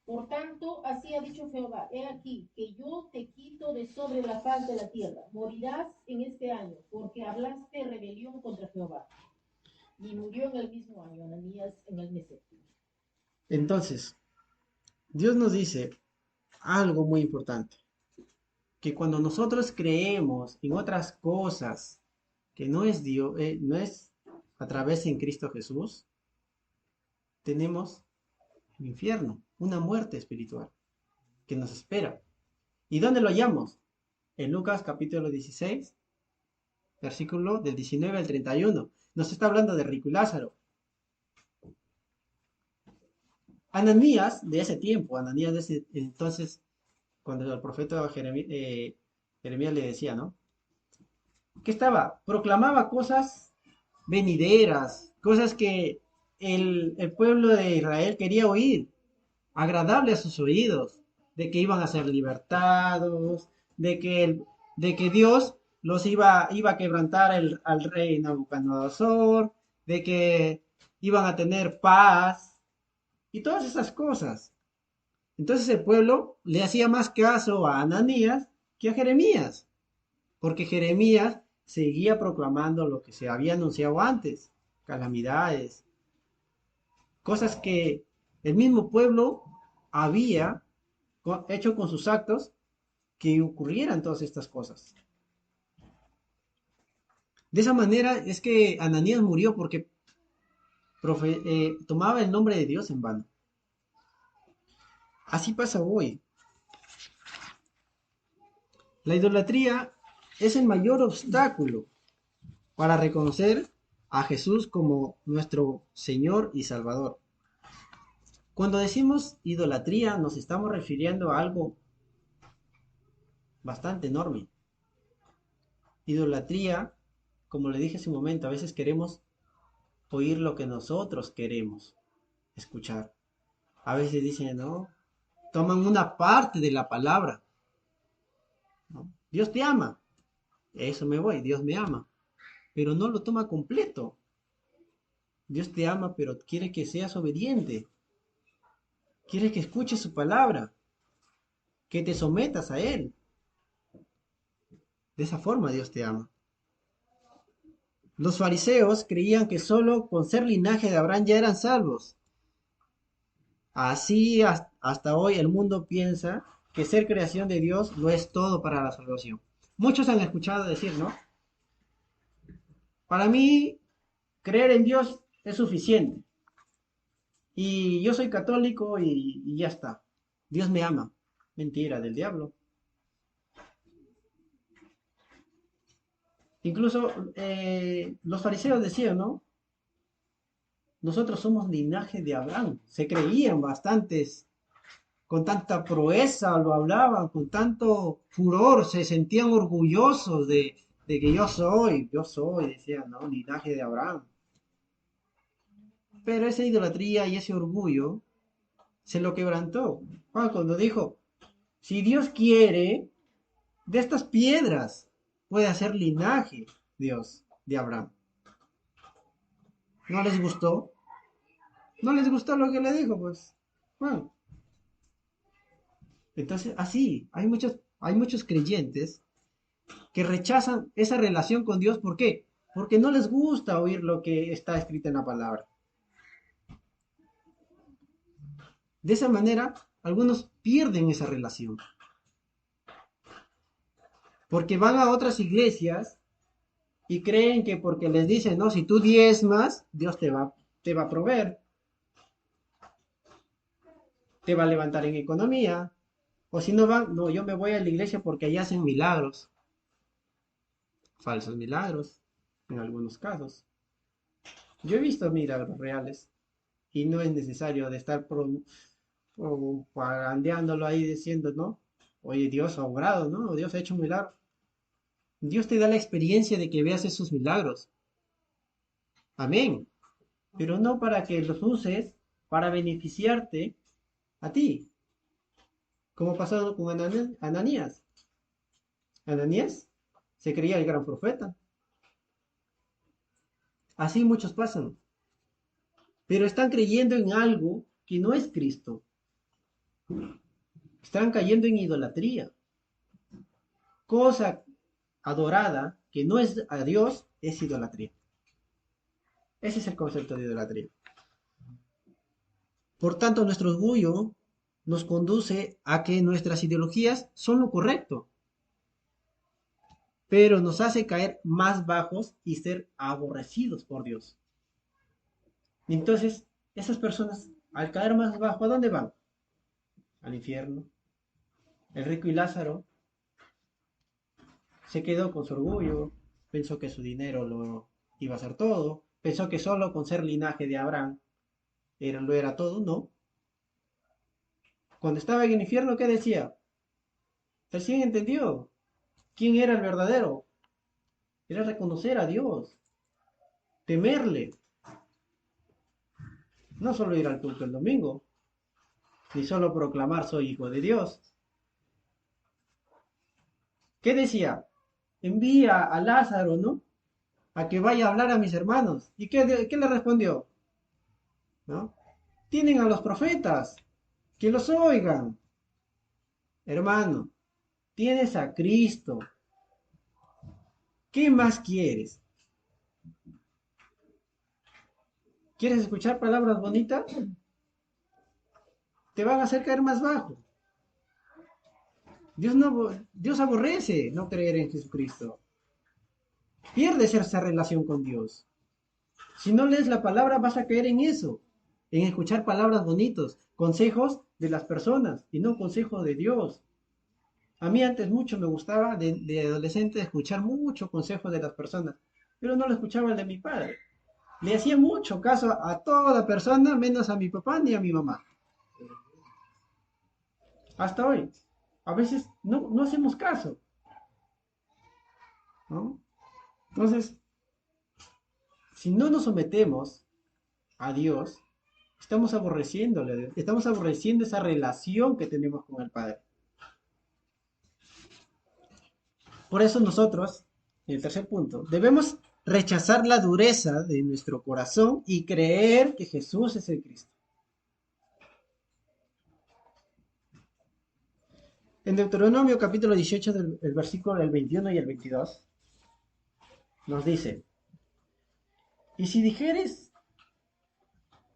Por tanto, así ha dicho Jehová: He aquí que yo te quito de sobre la faz de la tierra. Morirás en este año, porque hablaste rebelión contra Jehová. Y murió en el mismo año Ananías en el mes séptimo. Entonces, Dios nos dice algo muy importante, que cuando nosotros creemos en otras cosas que no es Dios, no es a través en Cristo Jesús, tenemos el infierno, una muerte espiritual que nos espera. ¿Y dónde lo hallamos? En Lucas capítulo 16, versículo del 19 al 31. Nos está hablando de Rico y Lázaro. Ananías de ese tiempo, Ananías de ese entonces, cuando el profeta Jeremías le decía, ¿no? ¿Qué estaba? Proclamaba cosas venideras, cosas que el pueblo de Israel quería oír, agradable a sus oídos, de que iban a ser libertados, de que Dios iba a quebrantar al rey Nabucodonosor, de que iban a tener paz y todas esas cosas. Entonces el pueblo le hacía más caso a Ananías que a Jeremías, porque Jeremías seguía proclamando lo que se había anunciado antes, calamidades, cosas que el mismo pueblo había hecho con sus actos que ocurrieran todas estas cosas. De esa manera es que Ananías murió porque tomaba el nombre de Dios en vano. Así pasa hoy. La idolatría es el mayor obstáculo para reconocer a Jesús como nuestro Señor y Salvador. Cuando decimos idolatría nos estamos refiriendo a algo bastante enorme. Idolatría, como le dije hace un momento, a veces queremos oír lo que nosotros queremos escuchar. A veces dicen, no, toman una parte de la palabra, ¿no? Dios te ama, eso me voy, Dios me ama, pero no lo toma completo. Dios te ama, pero quiere que seas obediente, quiere que escuches su palabra, que te sometas a Él. De esa forma Dios te ama. Los fariseos creían que solo con ser linaje de Abraham ya eran salvos. Así hasta hoy el mundo piensa que ser creación de Dios lo es todo para la salvación. Muchos han escuchado decir, ¿no? Para mí, creer en Dios es suficiente. Y yo soy católico y ya está. Dios me ama. Mentira del diablo. Incluso los fariseos decían, ¿no? Nosotros somos linaje de Abraham. Se creían bastantes, con tanta proeza lo hablaban, con tanto furor, se sentían orgullosos de que yo soy, decían, ¿no? Linaje de Abraham. Pero esa idolatría y ese orgullo se lo quebrantó. Juan cuando dijo, si Dios quiere, de estas piedras puede hacer linaje, Dios, de Abraham. ¿No les gustó? ¿No les gustó lo que le dijo? Pues, bueno. Entonces, así, hay muchos creyentes que rechazan esa relación con Dios. ¿Por qué? Porque no les gusta oír lo que está escrito en la palabra. De esa manera, algunos pierden esa relación. Porque van a otras iglesias y creen que porque les dicen, no, si tú diezmas, Dios te va a proveer, te va a levantar en economía. O si no van, no, yo me voy a la iglesia porque allá hacen milagros. Falsos milagros, en algunos casos. Yo he visto milagros reales y no es necesario de estar propagandeándolo ahí diciendo, ¿no? Oye, Dios ha obrado, ¿no? Dios ha hecho un milagro. Dios te da la experiencia de que veas esos milagros. Amén. Pero no para que los uses para beneficiarte a ti, como pasó con Ananías. Ananías se creía el gran profeta. Así muchos pasan, pero están creyendo en algo que no es Cristo. Están cayendo en idolatría. Cosa adorada que no es a Dios es idolatría. Ese es el concepto de idolatría. Por tanto, nuestro orgullo nos conduce a que nuestras ideologías son lo correcto, pero nos hace caer más bajos y ser aborrecidos por Dios. Entonces, esas personas, al caer más bajo, ¿a dónde van? Al infierno. El rico y Lázaro se quedó con su orgullo, pensó que su dinero lo iba a ser todo, pensó que solo con ser linaje de Abraham lo era todo, no. Cuando estaba en el infierno, ¿qué decía? Recién entendió quién era el verdadero. Era reconocer a Dios, temerle, no solo ir al culto el domingo, ni solo proclamar soy hijo de Dios. ¿Qué decía? Envía a Lázaro, ¿no? A que vaya a hablar a mis hermanos. ¿Y qué le respondió? ¿No? Tienen a los profetas, que los oigan. Hermano, tienes a Cristo. ¿Qué más quieres? ¿Quieres escuchar palabras bonitas? Te van a hacer caer más bajo. Dios aborrece no creer en Jesucristo. Pierdes esa relación con Dios. Si no lees la palabra, vas a caer en eso, en escuchar palabras bonitos, consejos de las personas y no consejos de Dios. A mí antes mucho me gustaba de adolescente escuchar mucho consejos de las personas, pero no lo escuchaba el de mi padre. Le hacía mucho caso a toda persona, menos a mi papá ni a mi mamá. Hasta hoy. A veces no hacemos caso, ¿no? Entonces, si no nos sometemos a Dios, estamos aborreciéndole a Dios, estamos aborreciendo esa relación que tenemos con el Padre. Por eso nosotros, en el tercer punto, debemos rechazar la dureza de nuestro corazón y creer que Jesús es el Cristo. En Deuteronomio capítulo 18, el versículo del 21 y el 22, nos dice, y si dijeres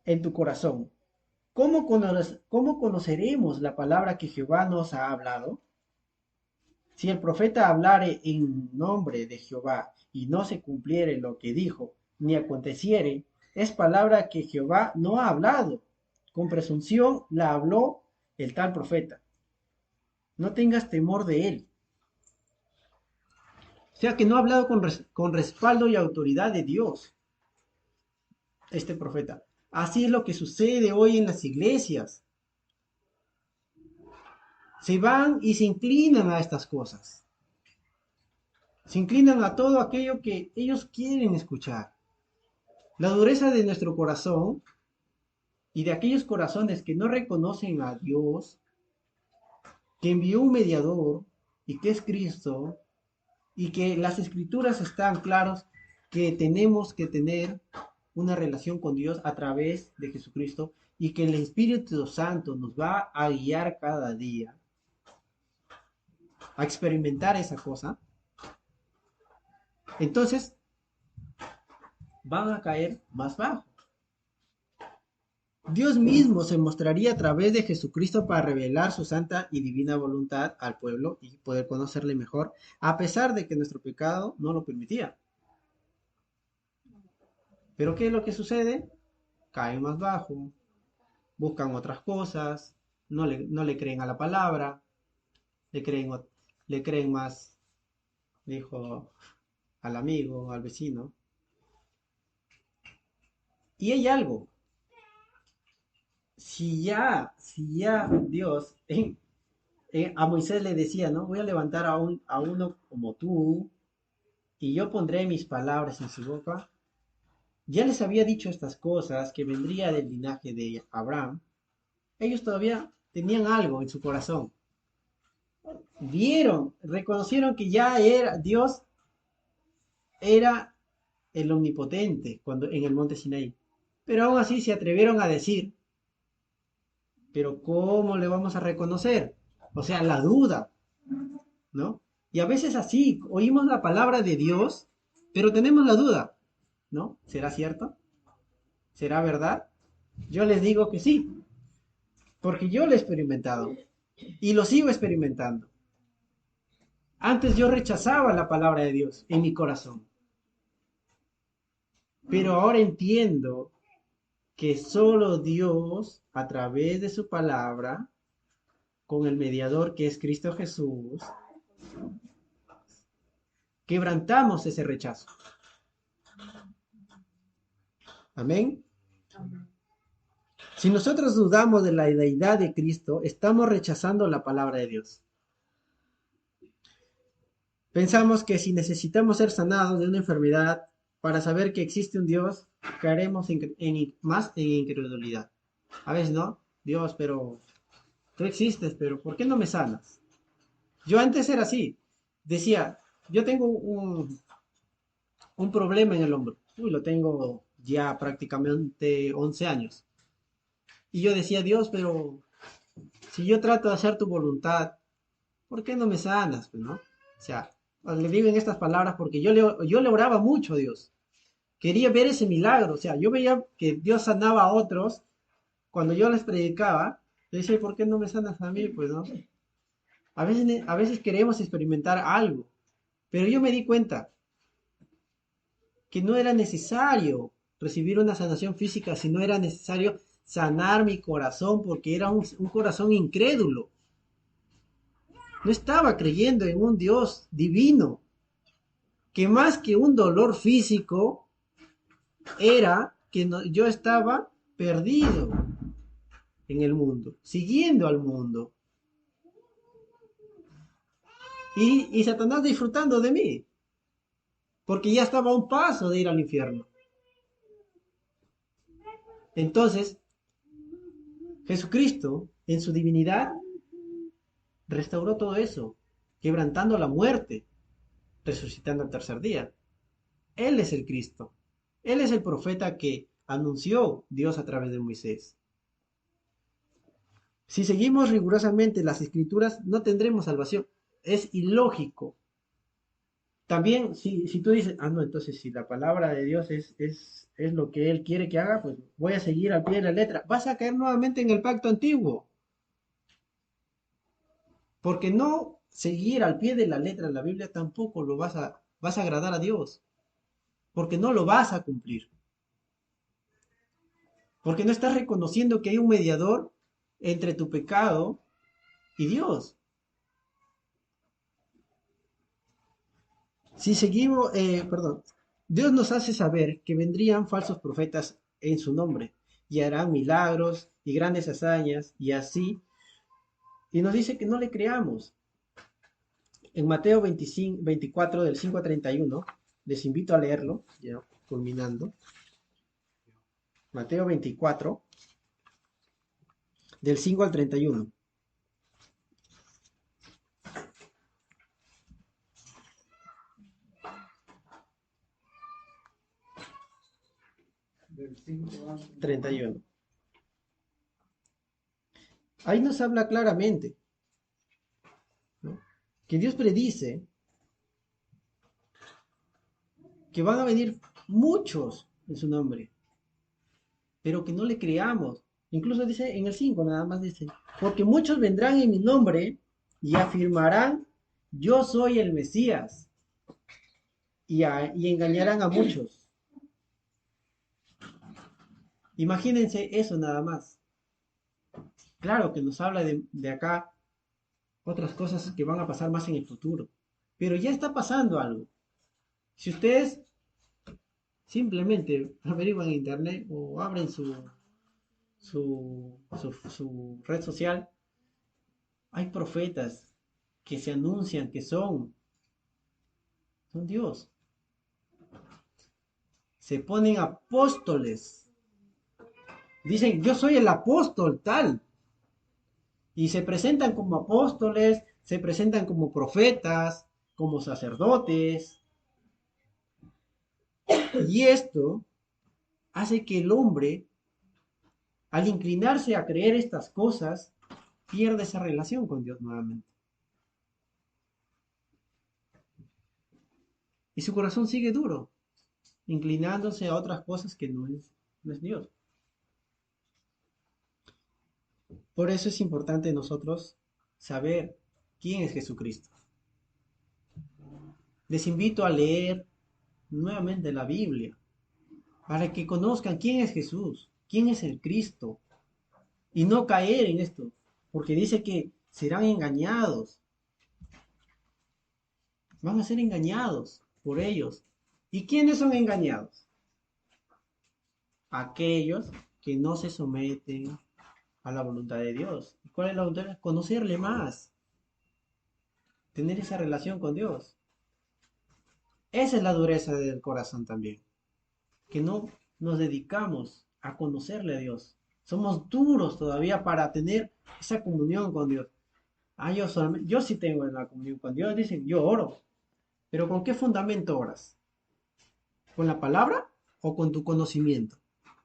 en tu corazón, ¿cómo conoceremos la palabra que Jehová nos ha hablado? Si el profeta hablare en nombre de Jehová y no se cumpliere lo que dijo, ni aconteciere, es palabra que Jehová no ha hablado. Con presunción la habló el tal profeta. No tengas temor de él. O sea que no ha hablado con respaldo y autoridad de Dios, este profeta. Así es lo que sucede hoy en las iglesias. Se van y se inclinan a estas cosas. Se inclinan a todo aquello que ellos quieren escuchar. La dureza de nuestro corazón y de aquellos corazones que no reconocen a Dios, que envió un mediador y que es Cristo, y que las escrituras están claros que tenemos que tener una relación con Dios a través de Jesucristo y que el Espíritu Santo nos va a guiar cada día a experimentar esa cosa. Entonces van a caer más bajo. Dios mismo se mostraría a través de Jesucristo para revelar su santa y divina voluntad al pueblo y poder conocerle mejor, a pesar de que nuestro pecado no lo permitía. Pero ¿qué es lo que sucede? Caen más bajo, buscan otras cosas, no le creen a la palabra, le creen, le creen más, dijo al amigo, al vecino. Y hay algo, si ya Dios a Moisés le decía, ¿no? Voy a levantar a uno como tú y yo pondré mis palabras en su boca. Ya les había dicho estas cosas, que vendría del linaje de Abraham. Ellos todavía tenían algo en su corazón. Vieron, reconocieron que ya era Dios, era el omnipotente cuando en el monte Sinaí. Pero aún así se atrevieron a decir, pero ¿cómo le vamos a reconocer? O sea, la duda, ¿no? Y a veces así, oímos la palabra de Dios, pero tenemos la duda, ¿no? ¿Será cierto? ¿Será verdad? Yo les digo que sí, porque yo lo he experimentado y lo sigo experimentando. Antes yo rechazaba la palabra de Dios en mi corazón, pero ahora entiendo que solo Dios, a través de su palabra, con el mediador que es Cristo Jesús, quebrantamos ese rechazo. Amén. Si nosotros dudamos de la deidad de Cristo, estamos rechazando la palabra de Dios. Pensamos que si necesitamos ser sanados de una enfermedad para saber que existe un Dios, caeremos más en incredulidad. A veces, ¿no? Dios, pero tú existes, pero ¿por qué no me sanas? Yo antes era así. Decía, yo tengo un problema en el hombro. Uy, lo tengo ya prácticamente 11 años. Y yo decía, Dios, pero si yo trato de hacer tu voluntad, ¿por qué no me sanas? Pues, ¿no? O sea, le digo en estas palabras porque yo le oraba mucho a Dios. quería ver ese milagro. O sea, yo veía que Dios sanaba a otros. Cuando yo les predicaba, yo decía, ¿por qué no me sanas a mí? Pues no. A veces queremos experimentar algo, pero yo me di cuenta que no era necesario recibir una sanación física, sino era necesario sanar mi corazón, porque era un corazón incrédulo. No estaba creyendo en un Dios divino, que más que un dolor físico, era que yo estaba perdido en el mundo, siguiendo al mundo. Y Satanás disfrutando de mí, porque ya estaba a un paso de ir al infierno. Entonces, Jesucristo, en su divinidad, restauró todo eso, quebrantando la muerte, resucitando al tercer día. Él es el Cristo. Él es el profeta que anunció Dios a través de Moisés. Si seguimos rigurosamente las escrituras, no tendremos salvación. Es ilógico. También, si tú dices, no, entonces si la palabra de Dios es lo que Él quiere que haga, pues voy a seguir al pie de la letra. Vas a caer nuevamente en el pacto antiguo. Porque no seguir al pie de la letra de la Biblia tampoco vas a agradar a Dios. Porque no lo vas a cumplir. Porque no estás reconociendo que hay un mediador entre tu pecado y Dios. Si seguimos, perdón, Dios nos hace saber que vendrían falsos profetas en su nombre y harán milagros y grandes hazañas y así. Y nos dice que no le creamos. En Mateo 25, 24 del 5 a 31, les invito a leerlo, ya culminando. Mateo 24 del 5 al 31. Del 5 al 31. Ahí nos habla claramente, ¿no? Que Dios predice que van a venir muchos en su nombre, pero que no le creamos. Incluso dice en el 5 nada más dice, porque muchos vendrán en mi nombre y afirmarán, yo soy el Mesías, y engañarán a muchos. Imagínense eso nada más. Claro que nos habla de acá otras cosas que van a pasar más en el futuro, pero ya está pasando algo. Si ustedes simplemente averiguan en internet o abren su red social, hay profetas que se anuncian que son Dios. Se ponen apóstoles. Dicen, yo soy el apóstol tal. Y se presentan como apóstoles, se presentan como profetas, como sacerdotes. Y esto hace que el hombre, al inclinarse a creer estas cosas, pierda esa relación con Dios nuevamente. Y su corazón sigue duro, inclinándose a otras cosas que no es Dios. Por eso es importante nosotros saber quién es Jesucristo. Les invito a leer nuevamente la Biblia para que conozcan quién es Jesús, quién es el Cristo, y no caer en esto, porque dice que serán engañados, van a ser engañados por ellos. ¿Y quiénes son engañados? Aquellos que no se someten a la voluntad de Dios. ¿Cuál es la voluntad? Conocerle más, tener esa relación con Dios. Esa es la dureza del corazón también, que no nos dedicamos a conocerle a Dios. Somos duros todavía para tener esa comunión con Dios. Yo sí tengo la comunión con Dios, dicen, yo oro. Pero ¿con qué fundamento oras? ¿Con la palabra o con tu conocimiento?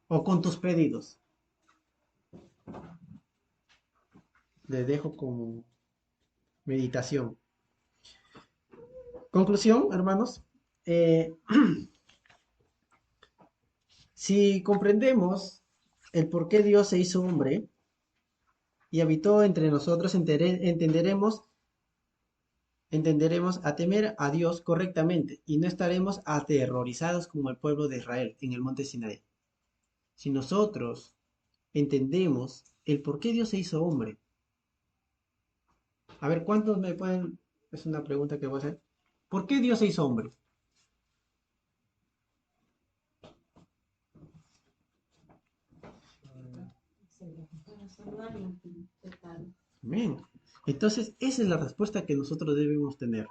¿O con tus pedidos? Les dejo como meditación. Conclusión, hermanos. Si comprendemos el por qué Dios se hizo hombre y habitó entre nosotros, entenderemos a temer a Dios correctamente y no estaremos aterrorizados como el pueblo de Israel en el monte Sinaí. Si nosotros entendemos el por qué Dios se hizo hombre, a ver, ¿cuántos me pueden? Es una pregunta que voy a hacer. ¿Por qué Dios se hizo hombre? Para salvar los pecados. Amén. Entonces, esa es la respuesta que nosotros debemos tener.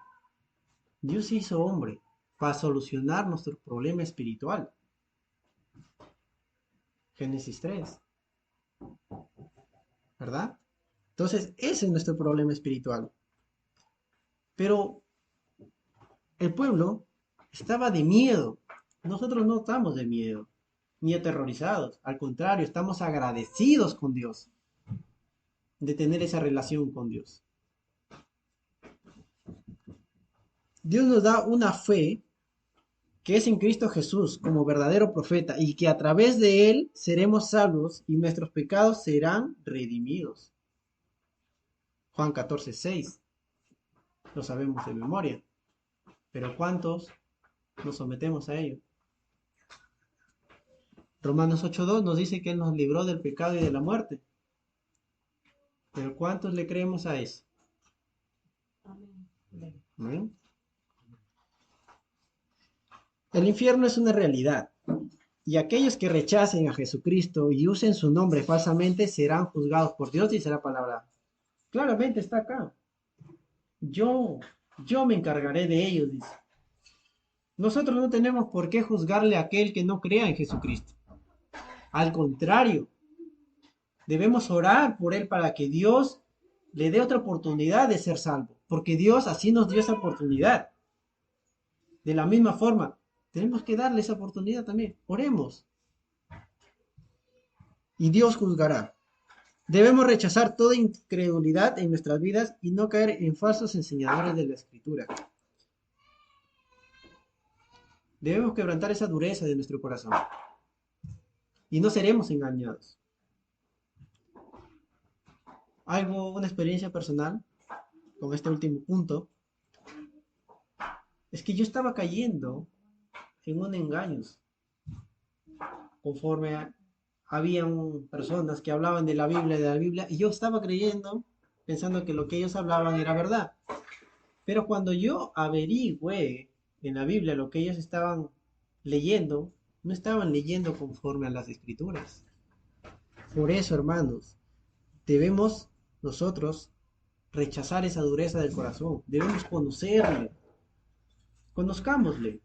Dios se hizo hombre para solucionar nuestro problema espiritual. Génesis 3, ¿verdad? Entonces, ese es nuestro problema espiritual. Pero el pueblo estaba de miedo. Nosotros no estamos de miedo, ni aterrorizados. Al contrario, estamos agradecidos con Dios de tener esa relación con Dios. Dios nos da una fe que es en Cristo Jesús como verdadero profeta y que a través de él seremos salvos y nuestros pecados serán redimidos. Juan 14:6. Lo sabemos de memoria. Pero ¿cuántos nos sometemos a ello? Romanos 8:2 nos dice que él nos libró del pecado y de la muerte. Pero ¿cuántos le creemos a eso? Amén. ¿Mm? El infierno es una realidad, y aquellos que rechacen a Jesucristo y usen su nombre falsamente serán juzgados por Dios, dice la palabra. Claramente está acá. Yo, yo me encargaré de ellos, dice. Nosotros no tenemos por qué juzgarle a aquel que no crea en Jesucristo. Al contrario, debemos orar por él para que Dios le dé otra oportunidad de ser salvo, porque Dios así nos dio esa oportunidad. De la misma forma, tenemos que darle esa oportunidad también. Oremos. Y Dios juzgará. Debemos rechazar toda incredulidad en nuestras vidas y no caer en falsos enseñadores de la Escritura. Debemos quebrantar esa dureza de nuestro corazón y no seremos engañados. Una experiencia personal con este último punto es que yo estaba cayendo en un engaño conforme habían personas que hablaban de la Biblia, y yo estaba creyendo, pensando que lo que ellos hablaban era verdad. Pero cuando yo averigüé en la Biblia lo que ellos estaban leyendo, no estaban leyendo conforme a las escrituras. Por eso, hermanos, debemos nosotros rechazar esa dureza del corazón. Debemos conocerle. Conozcámosle.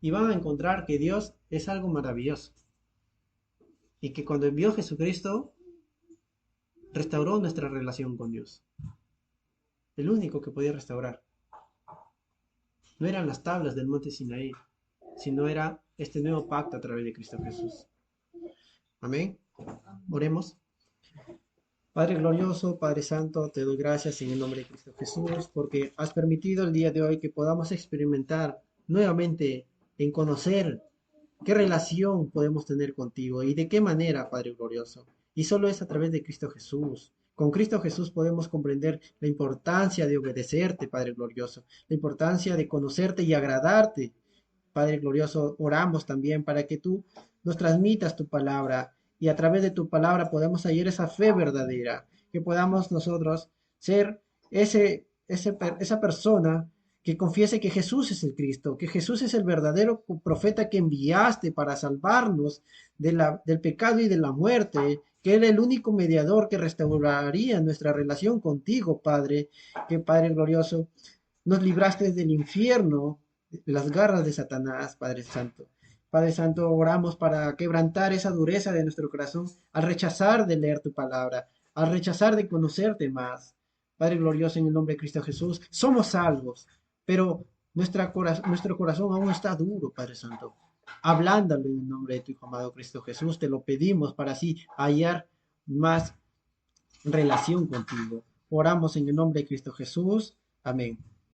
Y van a encontrar que Dios es algo maravilloso. Y que cuando envió a Jesucristo, restauró nuestra relación con Dios. El único que podía restaurar. No eran las tablas del monte Sinaí, sino era este nuevo pacto a través de Cristo Jesús. Amén. Oremos. Padre glorioso, Padre santo, te doy gracias en el nombre de Cristo Jesús, porque has permitido el día de hoy que podamos experimentar nuevamente en conocer qué relación podemos tener contigo y de qué manera, Padre glorioso. Y solo es a través de Cristo Jesús. Con Cristo Jesús podemos comprender la importancia de obedecerte, Padre glorioso, la importancia de conocerte y agradarte. Padre glorioso, oramos también para que tú nos transmitas tu palabra y a través de tu palabra podamos hallar esa fe verdadera, que podamos nosotros ser esa persona que confiese que Jesús es el Cristo, que Jesús es el verdadero profeta que enviaste para salvarnos del pecado y de la muerte, que Él es el único mediador que restauraría nuestra relación contigo, Padre, que Padre glorioso, nos libraste del infierno, de las garras de Satanás, Padre Santo. Padre Santo, oramos para quebrantar esa dureza de nuestro corazón al rechazar de leer tu palabra, al rechazar de conocerte más. Padre glorioso, en el nombre de Cristo Jesús, somos salvos, pero nuestro corazón aún está duro, Padre Santo. Hablándolo en el nombre de tu Hijo amado Cristo Jesús, te lo pedimos para así hallar más relación contigo. Oramos en el nombre de Cristo Jesús. Amén.